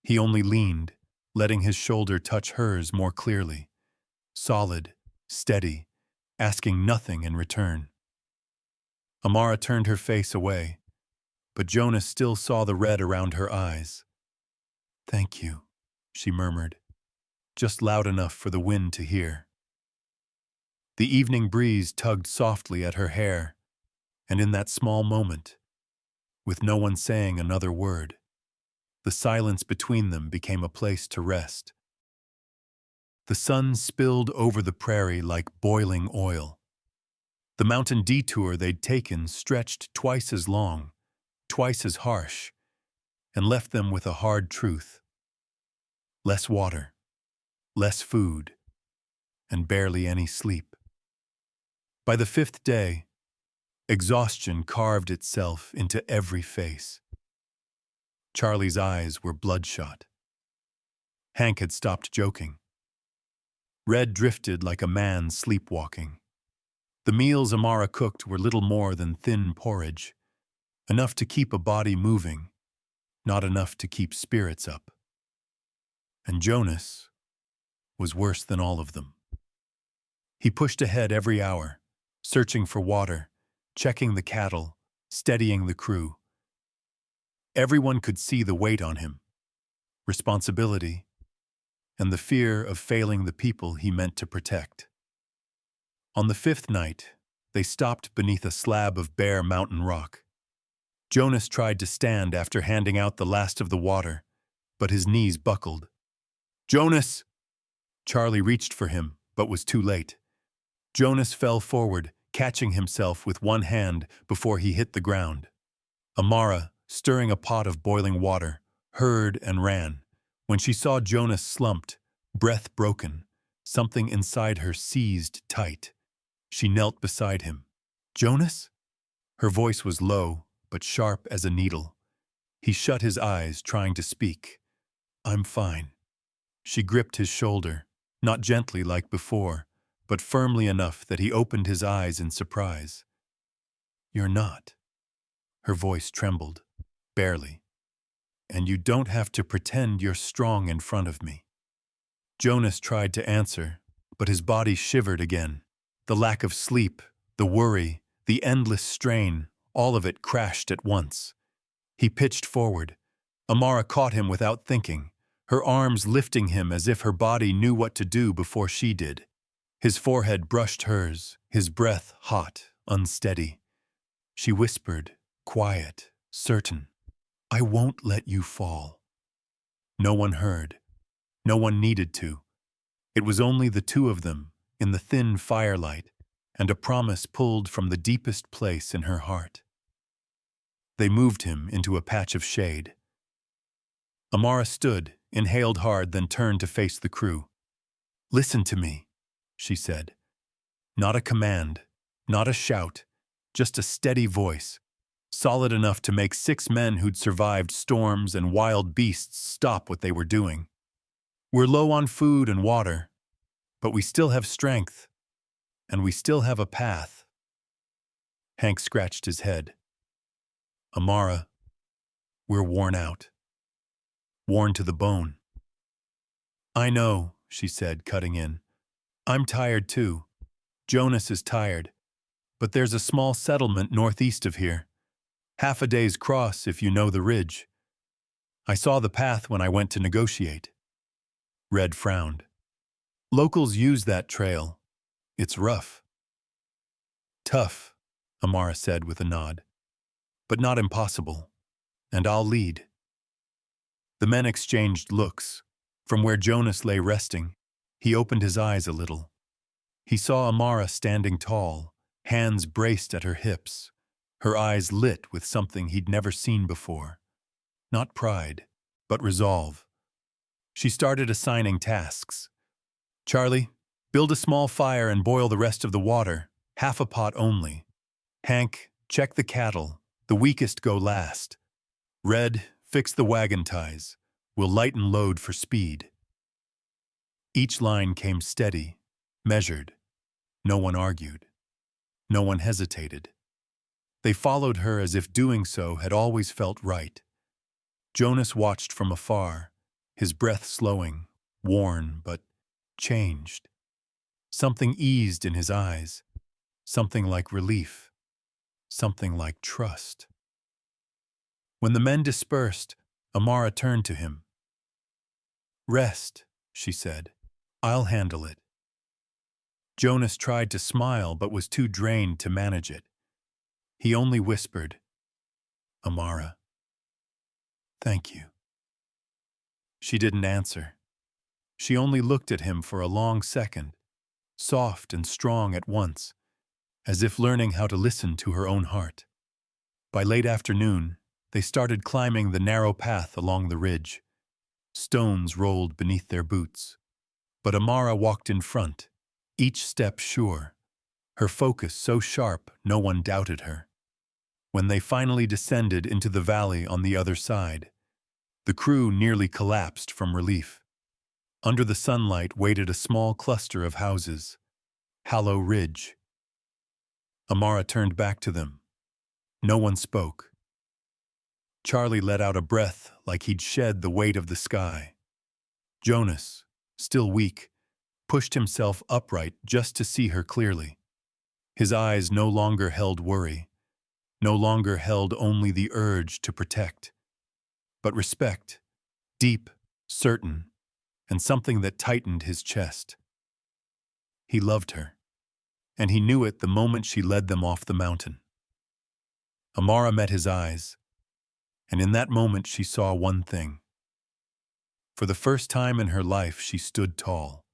He only leaned, letting his shoulder touch hers more clearly. Solid, steady, asking nothing in return. Amara turned her face away, but Jonas still saw the red around her eyes. "Thank you," she murmured, just loud enough for the wind to hear. The evening breeze tugged softly at her hair, and in that small moment, with no one saying another word, the silence between them became a place to rest. The sun spilled over the prairie like boiling oil. The mountain detour they'd taken stretched twice as long, twice as harsh, and left them with a hard truth. Less water, less food, and barely any sleep. By the fifth day, exhaustion carved itself into every face. Charlie's eyes were bloodshot. Hank had stopped joking. Red drifted like a man sleepwalking. The meals Amara cooked were little more than thin porridge, enough to keep a body moving, not enough to keep spirits up. And Jonas was worse than all of them. He pushed ahead every hour, searching for water, checking the cattle, steadying the crew. Everyone could see the weight on him, responsibility, and the fear of failing the people he meant to protect. On the fifth night, they stopped beneath a slab of bare mountain rock. Jonas tried to stand after handing out the last of the water, but his knees buckled. "Jonas!" Charlie reached for him, but was too late. Jonas fell forward, catching himself with one hand before he hit the ground. Amara, stirring a pot of boiling water, heard and ran. When she saw Jonas slumped, breath broken, something inside her seized tight. She knelt beside him. "Jonas?" Her voice was low, but sharp as a needle. He shut his eyes, trying to speak. "I'm fine." She gripped his shoulder, not gently like before, but firmly enough that he opened his eyes in surprise. "You're not." Her voice trembled, barely. "And you don't have to pretend you're strong in front of me." Jonas tried to answer, but his body shivered again. The lack of sleep, the worry, the endless strain, all of it crashed at once. He pitched forward. Amara caught him without thinking, her arms lifting him as if her body knew what to do before she did. His forehead brushed hers, his breath hot, unsteady. She whispered, quiet, certain, "I won't let you fall." No one heard. No one needed to. It was only the two of them, in the thin firelight, and a promise pulled from the deepest place in her heart. They moved him into a patch of shade. Amara stood, inhaled hard, then turned to face the crew. "Listen to me," she said. Not a command, not a shout, just a steady voice, solid enough to make 6 men who'd survived storms and wild beasts stop what they were doing. "We're low on food and water, but we still have strength, and we still have a path." Hank scratched his head. "Amara, we're worn out. Worn to the bone." "I know," she said, cutting in. "I'm tired too. Jonas is tired. But there's a small settlement northeast of here. Half a day's cross if you know the ridge. I saw the path when I went to negotiate." Red frowned. "Locals use that trail. It's rough." "Tough," Amara said with a nod. "But not impossible. And I'll lead." The men exchanged looks. From where Jonas lay resting, he opened his eyes a little. He saw Amara standing tall, hands braced at her hips, her eyes lit with something he'd never seen before. Not pride, but resolve. She started assigning tasks. "Charlie, build a small fire and boil the rest of the water, half a pot only. Hank, check the cattle, the weakest go last. Red, fix the wagon ties. We'll lighten load for speed." Each line came steady, measured. No one argued. No one hesitated. They followed her as if doing so had always felt right. Jonas watched from afar, his breath slowing, worn but changed. Something eased in his eyes, something like relief, something like trust. When the men dispersed, Amara turned to him. "Rest," she said. "I'll handle it." Jonas tried to smile but was too drained to manage it. He only whispered, "Amara, thank you." She didn't answer. She only looked at him for a long second, soft and strong at once, as if learning how to listen to her own heart. By late afternoon, they started climbing the narrow path along the ridge. Stones rolled beneath their boots. But Amara walked in front, each step sure, her focus so sharp no one doubted her. When they finally descended into the valley on the other side, the crew nearly collapsed from relief. Under the sunlight waited a small cluster of houses, Hallow Ridge. Amara turned back to them. No one spoke. Charlie let out a breath like he'd shed the weight of the sky. Jonas, still weak, pushed himself upright just to see her clearly. His eyes no longer held worry, no longer held only the urge to protect, but respect, deep, certain, and something that tightened his chest. He loved her, and he knew it the moment she led them off the mountain. Amara met his eyes, and in that moment she saw one thing. For the first time in her life she stood tall,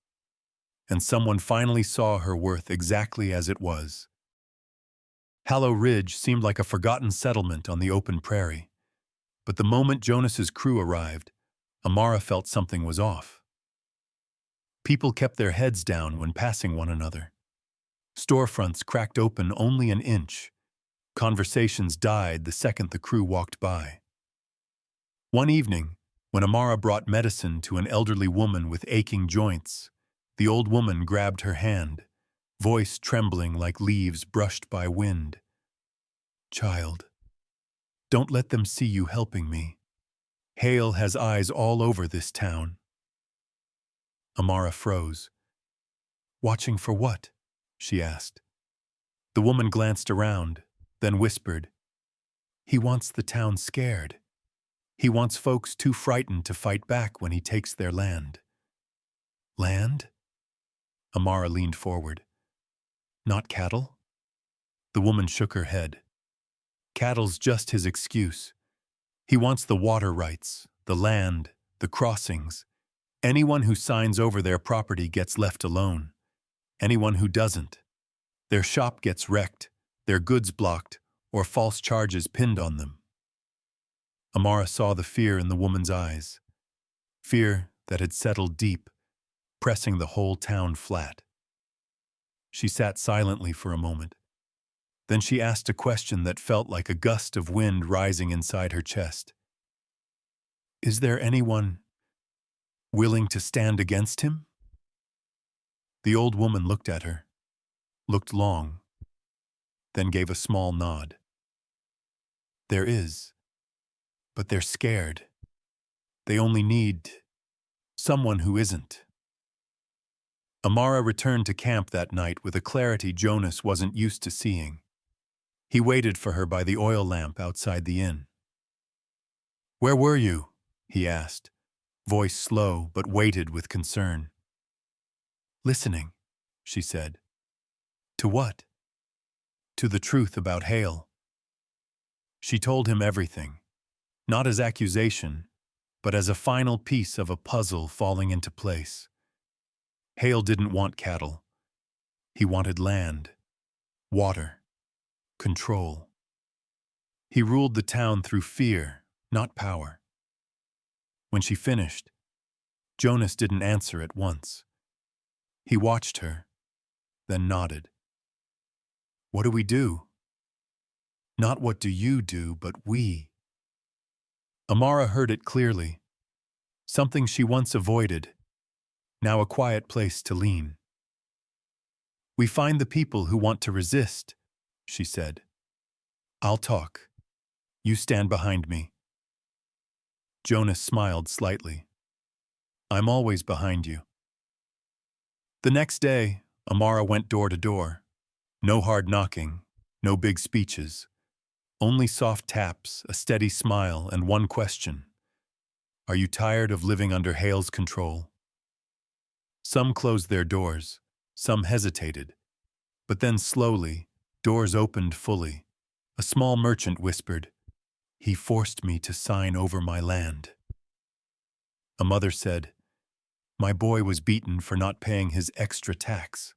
and someone finally saw her worth exactly as it was. Hallow Ridge seemed like a forgotten settlement on the open prairie, but the moment Jonas's crew arrived, Amara felt something was off. People kept their heads down when passing one another. Storefronts cracked open only an inch. Conversations died the second the crew walked by. One evening, when Amara brought medicine to an elderly woman with aching joints, the old woman grabbed her hand, voice trembling like leaves brushed by wind. "Child, don't let them see you helping me. Hale has eyes all over this town." Amara froze. "Watching for what?" she asked. The woman glanced around, then whispered, "He wants the town scared. He wants folks too frightened to fight back when he takes their land." "Land?" Amara leaned forward. "Not cattle?" The woman shook her head. "Cattle's just his excuse. He wants the water rights, the land, the crossings. Anyone who signs over their property gets left alone. Anyone who doesn't, their shop gets wrecked, their goods blocked, or false charges pinned on them." Amara saw the fear in the woman's eyes, fear that had settled deep, pressing the whole town flat. She sat silently for a moment. Then she asked a question that felt like a gust of wind rising inside her chest. "Is there anyone willing to stand against him?" The old woman looked at her, looked long, then gave a small nod. "There is, but they're scared. They only need someone who isn't." Amara returned to camp that night with a clarity Jonas wasn't used to seeing. He waited for her by the oil lamp outside the inn. "Where were you?" he asked, voice slow but weighted with concern. "Listening," she said. "To what?" "To the truth about Hale." She told him everything, not as accusation, but as a final piece of a puzzle falling into place. Hale didn't want cattle. He wanted land, water, control. He ruled the town through fear, not power. When she finished, Jonas didn't answer at once. He watched her, then nodded. "What do we do?" "Not what do you do, but we." Amara heard it clearly. Something she once avoided, now a quiet place to lean. "We find the people who want to resist," she said. I'll talk. You stand behind me. Jonas smiled slightly. I'm always behind you. The next day, Amara went door to door. No hard knocking, no big speeches. Only soft taps, a steady smile, and one question. Are you tired of living under Hale's control? Some closed their doors, some hesitated. But then slowly, doors opened fully. A small merchant whispered, "He forced me to sign over my land." A mother said, "My boy was beaten for not paying his extra tax."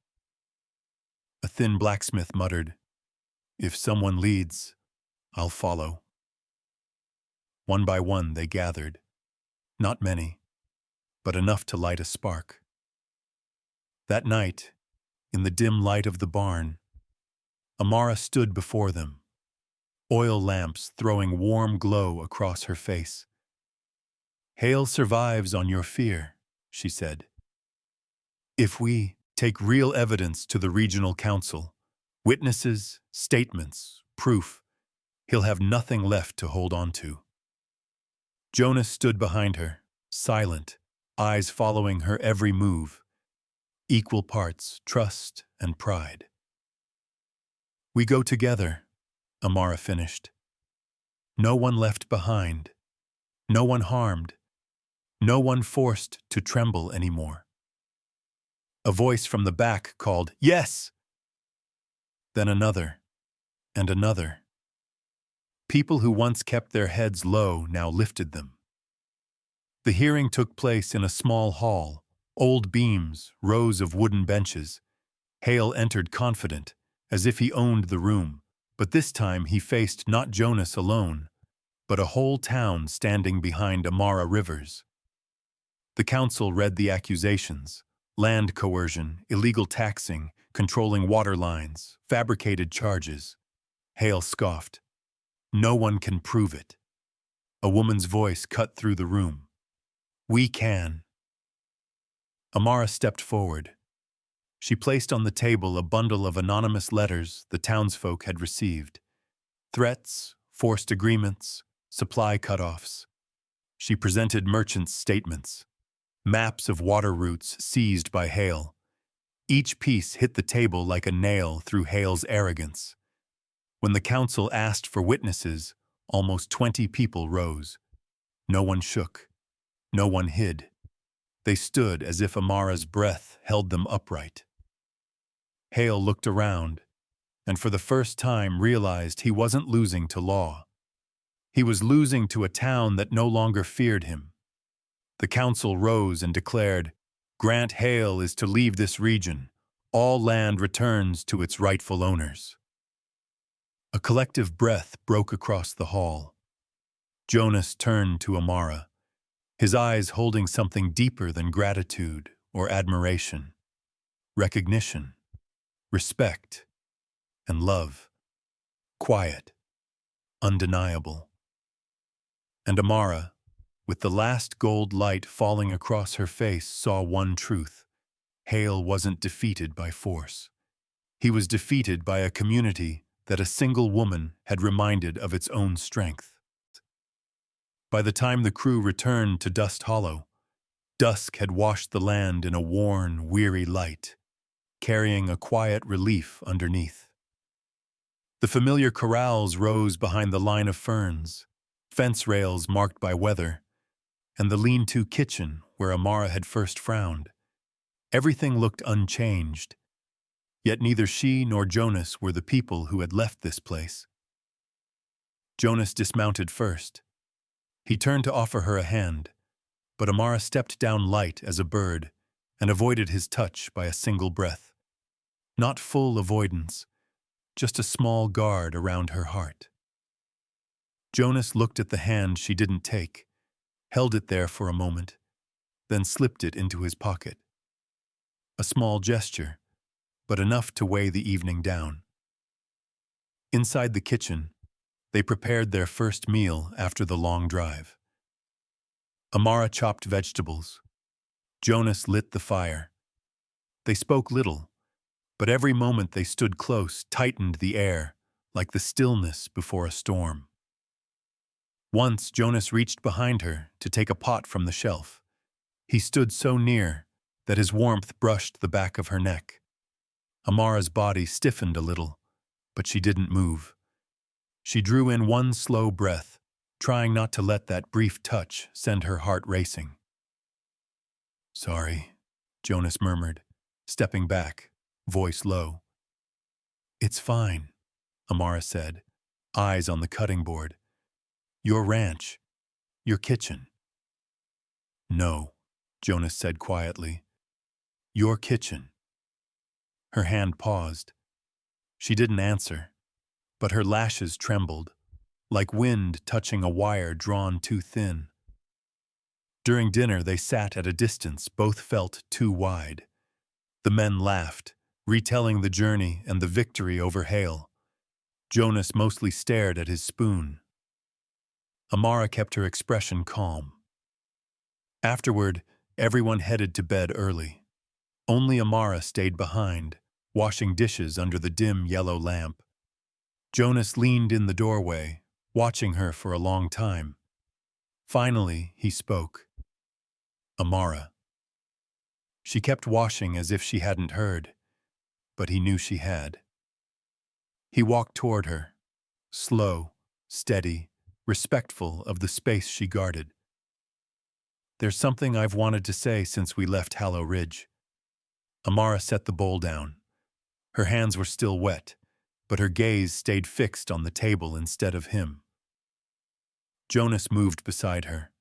A thin blacksmith muttered, "If someone leads, I'll follow." One by one they gathered. Not many, but enough to light a spark. That night, in the dim light of the barn, Amara stood before them, oil lamps throwing warm glow across her face. "Hale survives on your fear," she said. "If we take real evidence to the regional council, witnesses, statements, proof, he'll have nothing left to hold on to." Jonas stood behind her, silent, eyes following her every move, equal parts trust and pride. "We go together," Amara finished. "No one left behind, no one harmed, no one forced to tremble anymore." A voice from the back called, "Yes!" Then another, and another. People who once kept their heads low now lifted them. The hearing took place in a small hall, old beams, rows of wooden benches. Hale entered confident, as if he owned the room, but this time he faced not Jonas alone, but a whole town standing behind Amara Rivers. The council read the accusations: land coercion, illegal taxing, controlling water lines, fabricated charges. Hale scoffed. "No one can prove it." A woman's voice cut through the room. "We can." Amara stepped forward. She placed on the table a bundle of anonymous letters the townsfolk had received. Threats, forced agreements, supply cutoffs. She presented merchants' statements. Maps of water routes seized by Hale. Each piece hit the table like a nail through Hale's arrogance. When the council asked for witnesses, almost 20 people rose. No one shook. No one hid. They stood as if Amara's breath held them upright. Hale looked around, and for the first time realized he wasn't losing to law. He was losing to a town that no longer feared him. The council rose and declared, "Grant Hale is to leave this region. All land returns to its rightful owners." A collective breath broke across the hall. Jonas turned to Amara, his eyes holding something deeper than gratitude or admiration. Recognition, respect, and love. Quiet, undeniable. And Amara, with the last gold light falling across her face, saw one truth. Hale wasn't defeated by force. He was defeated by a community that a single woman had reminded of its own strength. By the time the crew returned to Dust Hollow, dusk had washed the land in a worn, weary light, carrying a quiet relief underneath. The familiar corrals rose behind the line of ferns, fence rails marked by weather, and the lean-to kitchen where Amara had first frowned. Everything looked unchanged, yet neither she nor Jonas were the people who had left this place. Jonas dismounted first. He turned to offer her a hand, but Amara stepped down light as a bird and avoided his touch by a single breath. Not full avoidance, just a small guard around her heart. Jonas looked at the hand she didn't take, held it there for a moment, then slipped it into his pocket. A small gesture, but enough to weigh the evening down. Inside the kitchen, they prepared their first meal after the long drive. Amara chopped vegetables. Jonas lit the fire. They spoke little, but every moment they stood close tightened the air, like the stillness before a storm. Once Jonas reached behind her to take a pot from the shelf. He stood so near that his warmth brushed the back of her neck. Amara's body stiffened a little, but she didn't move. She drew in one slow breath, trying not to let that brief touch send her heart racing. "Sorry," Jonas murmured, stepping back, voice low. "It's fine," Amara said, eyes on the cutting board. "Your ranch. Your kitchen." "No," Jonas said quietly. "Your kitchen." Her hand paused. She didn't answer, but her lashes trembled, like wind touching a wire drawn too thin. During dinner, they sat at a distance both felt too wide. The men laughed, retelling the journey and the victory over Hale. Jonas mostly stared at his spoon. Amara kept her expression calm. Afterward, everyone headed to bed early. Only Amara stayed behind, washing dishes under the dim yellow lamp. Jonas leaned in the doorway, watching her for a long time. Finally, he spoke. "Amara." She kept washing as if she hadn't heard, but he knew she had. He walked toward her, slow, steady, respectful of the space she guarded. "There's something I've wanted to say since we left Hallow Ridge." Amara set the bowl down. Her hands were still wet, but her gaze stayed fixed on the table instead of him. Jonas moved beside her,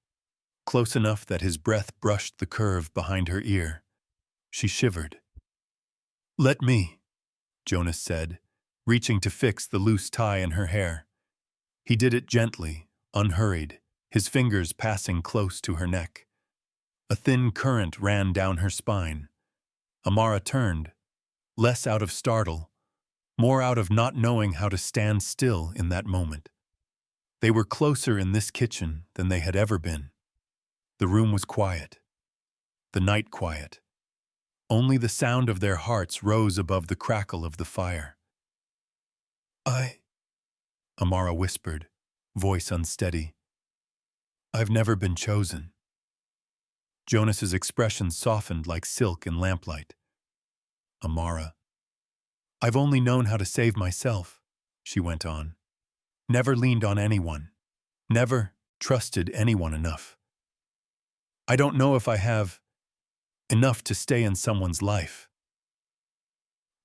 close enough that his breath brushed the curve behind her ear. She shivered. "Let me," Jonas said, reaching to fix the loose tie in her hair. He did it gently, unhurried, his fingers passing close to her neck. A thin current ran down her spine. Amara turned, less out of startle, more out of not knowing how to stand still in that moment. They were closer in this kitchen than they had ever been. The room was quiet. The night quiet. Only the sound of their hearts rose above the crackle of the fire. Amara whispered, voice unsteady. "I've never been chosen." Jonas's expression softened like silk in lamplight. "Amara, I've only known how to save myself," she went on. "Never leaned on anyone. Never trusted anyone enough. I don't know if I have enough to stay in someone's life."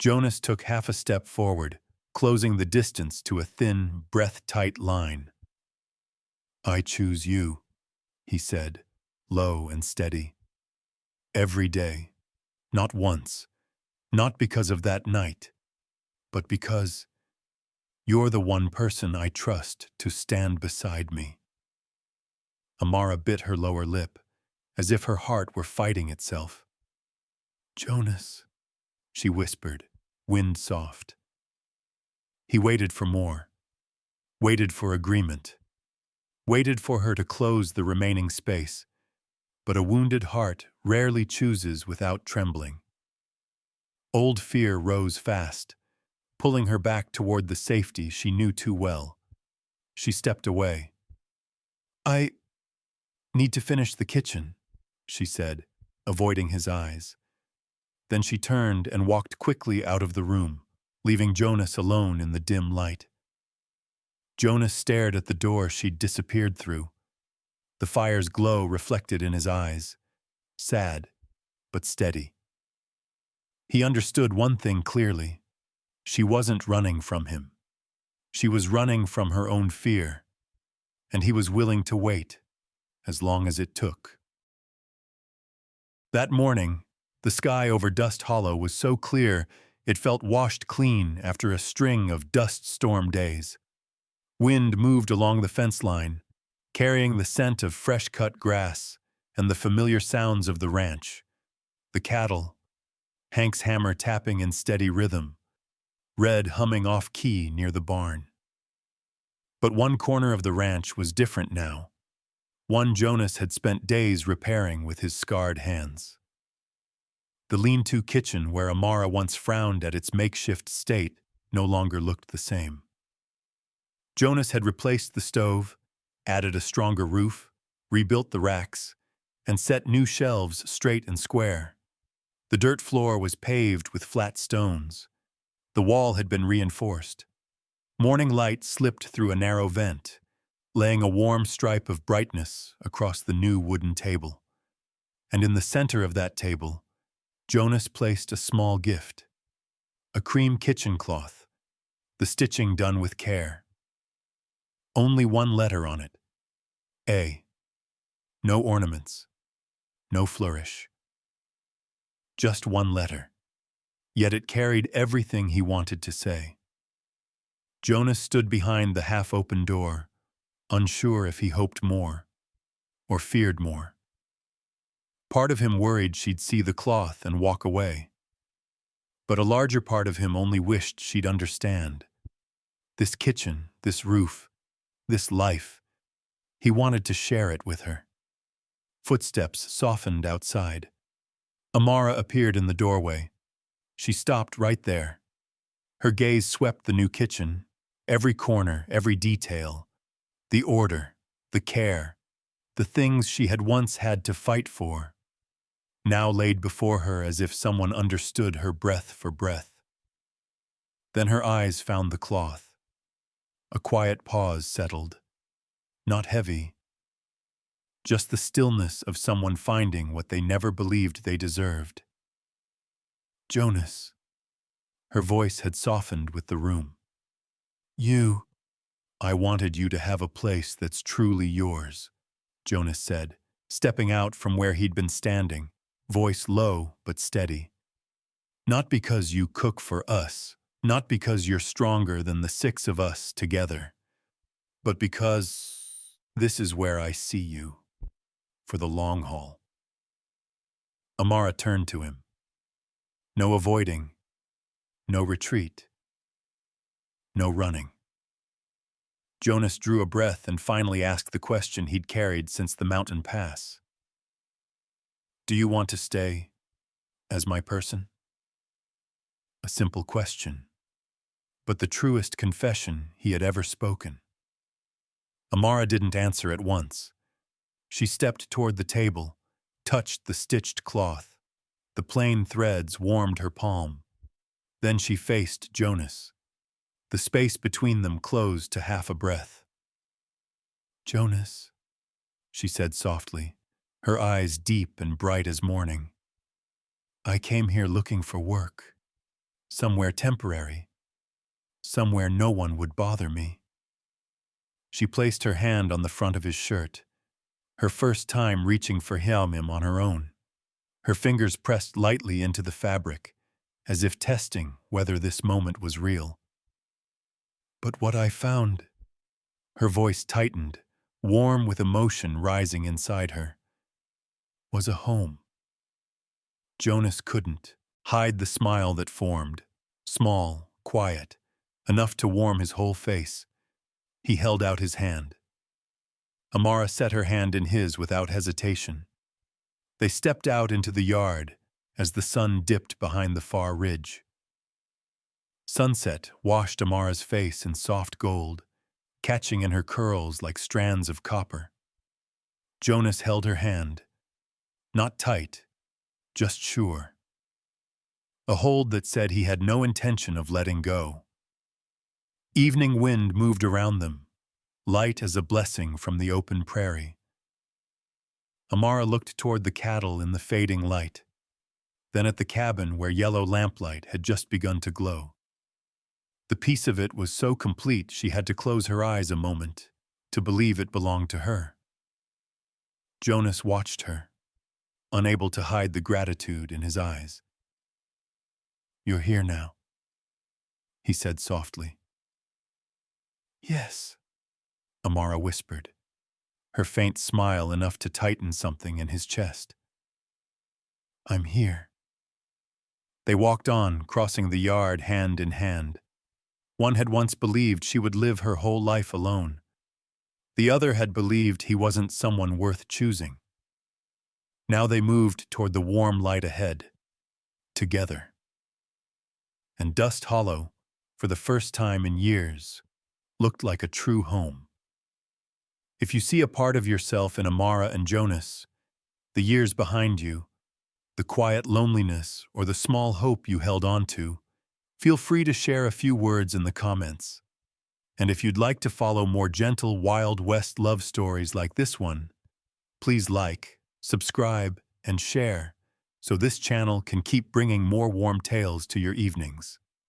Jonas took half a step forward, closing the distance to a thin, breath-tight line. "I choose you," he said, low and steady. "Every day. Not once. Not because of that night, but because you're the one person I trust to stand beside me." Amara bit her lower lip, as if her heart were fighting itself. "Jonas," she whispered, wind soft. He waited for more. Waited for agreement. Waited for her to close the remaining space. But a wounded heart rarely chooses without trembling. Old fear rose fast, pulling her back toward the safety she knew too well. She stepped away. "I need to finish the kitchen," she said, avoiding his eyes. Then she turned and walked quickly out of the room, leaving Jonas alone in the dim light. Jonas stared at the door she'd disappeared through, the fire's glow reflected in his eyes, sad but steady. He understood one thing clearly. She wasn't running from him. She was running from her own fear, and he was willing to wait, as long as it took. That morning, the sky over Dust Hollow was so clear it felt washed clean after a string of dust-storm days. Wind moved along the fence line, carrying the scent of fresh-cut grass and the familiar sounds of the ranch. The cattle, Hank's hammer tapping in steady rhythm, Red humming off-key near the barn. But one corner of the ranch was different now. One Jonas had spent days repairing with his scarred hands. The lean-to kitchen where Amara once frowned at its makeshift state no longer looked the same. Jonas had replaced the stove, added a stronger roof, rebuilt the racks, and set new shelves straight and square. The dirt floor was paved with flat stones. The wall had been reinforced. Morning light slipped through a narrow vent, laying a warm stripe of brightness across the new wooden table. And in the center of that table, Jonas placed a small gift. A cream kitchen cloth, the stitching done with care. Only one letter on it. A. No ornaments. No flourish. Just one letter. Yet it carried everything he wanted to say. Jonas stood behind the half-open door, unsure if he hoped more, or feared more. Part of him worried she'd see the cloth and walk away. But a larger part of him only wished she'd understand. This kitchen, this roof, this life, he wanted to share it with her. Footsteps softened outside. Amara appeared in the doorway. She stopped right there. Her gaze swept the new kitchen, every corner, every detail, the order, the care, the things she had once had to fight for, now laid before her as if someone understood her breath for breath. Then her eyes found the cloth. A quiet pause settled, not heavy, just the stillness of someone finding what they never believed they deserved. Jonas. Her voice had softened with the room. I wanted you to have a place that's truly yours, Jonas said, stepping out from where he'd been standing, voice low but steady. Not because you cook for us, not because you're stronger than the 6 of us together, but because this is where I see you, for the long haul. Amara turned to him. No avoiding, no retreat, no running. Jonas drew a breath and finally asked the question he'd carried since the mountain pass. Do you want to stay as my person? A simple question, but the truest confession he had ever spoken. Amara didn't answer at once. She stepped toward the table, touched the stitched cloth. The plain threads warmed her palm. Then she faced Jonas. The space between them closed to half a breath. Jonas, she said softly, her eyes deep and bright as morning. I came here looking for work, somewhere temporary, somewhere no one would bother me. She placed her hand on the front of his shirt, her first time reaching for him on her own. Her fingers pressed lightly into the fabric, as if testing whether this moment was real. But what I found, her voice tightened, warm with emotion rising inside her, was a home. Jonas couldn't hide the smile that formed, small, quiet, enough to warm his whole face. He held out his hand. Amara set her hand in his without hesitation. They stepped out into the yard as the sun dipped behind the far ridge. Sunset washed Amara's face in soft gold, catching in her curls like strands of copper. Jonas held her hand, not tight, just sure. A hold that said he had no intention of letting go. Evening wind moved around them, light as a blessing from the open prairie. Amara looked toward the cattle in the fading light, then at the cabin where yellow lamplight had just begun to glow. The piece of it was so complete she had to close her eyes a moment to believe it belonged to her. Jonas watched her, unable to hide the gratitude in his eyes. You're here now, he said softly. Yes, Amara whispered, her faint smile enough to tighten something in his chest. I'm here. They walked on, crossing the yard hand in hand. One had once believed she would live her whole life alone. The other had believed he wasn't someone worth choosing. Now they moved toward the warm light ahead, together. And Dust Hollow, for the first time in years, looked like a true home. If you see a part of yourself in Amara and Jonas, the years behind you, the quiet loneliness, or the small hope you held on to, feel free to share a few words in the comments. And if you'd like to follow more gentle Wild West love stories like this one, please like, subscribe, and share so this channel can keep bringing more warm tales to your evenings.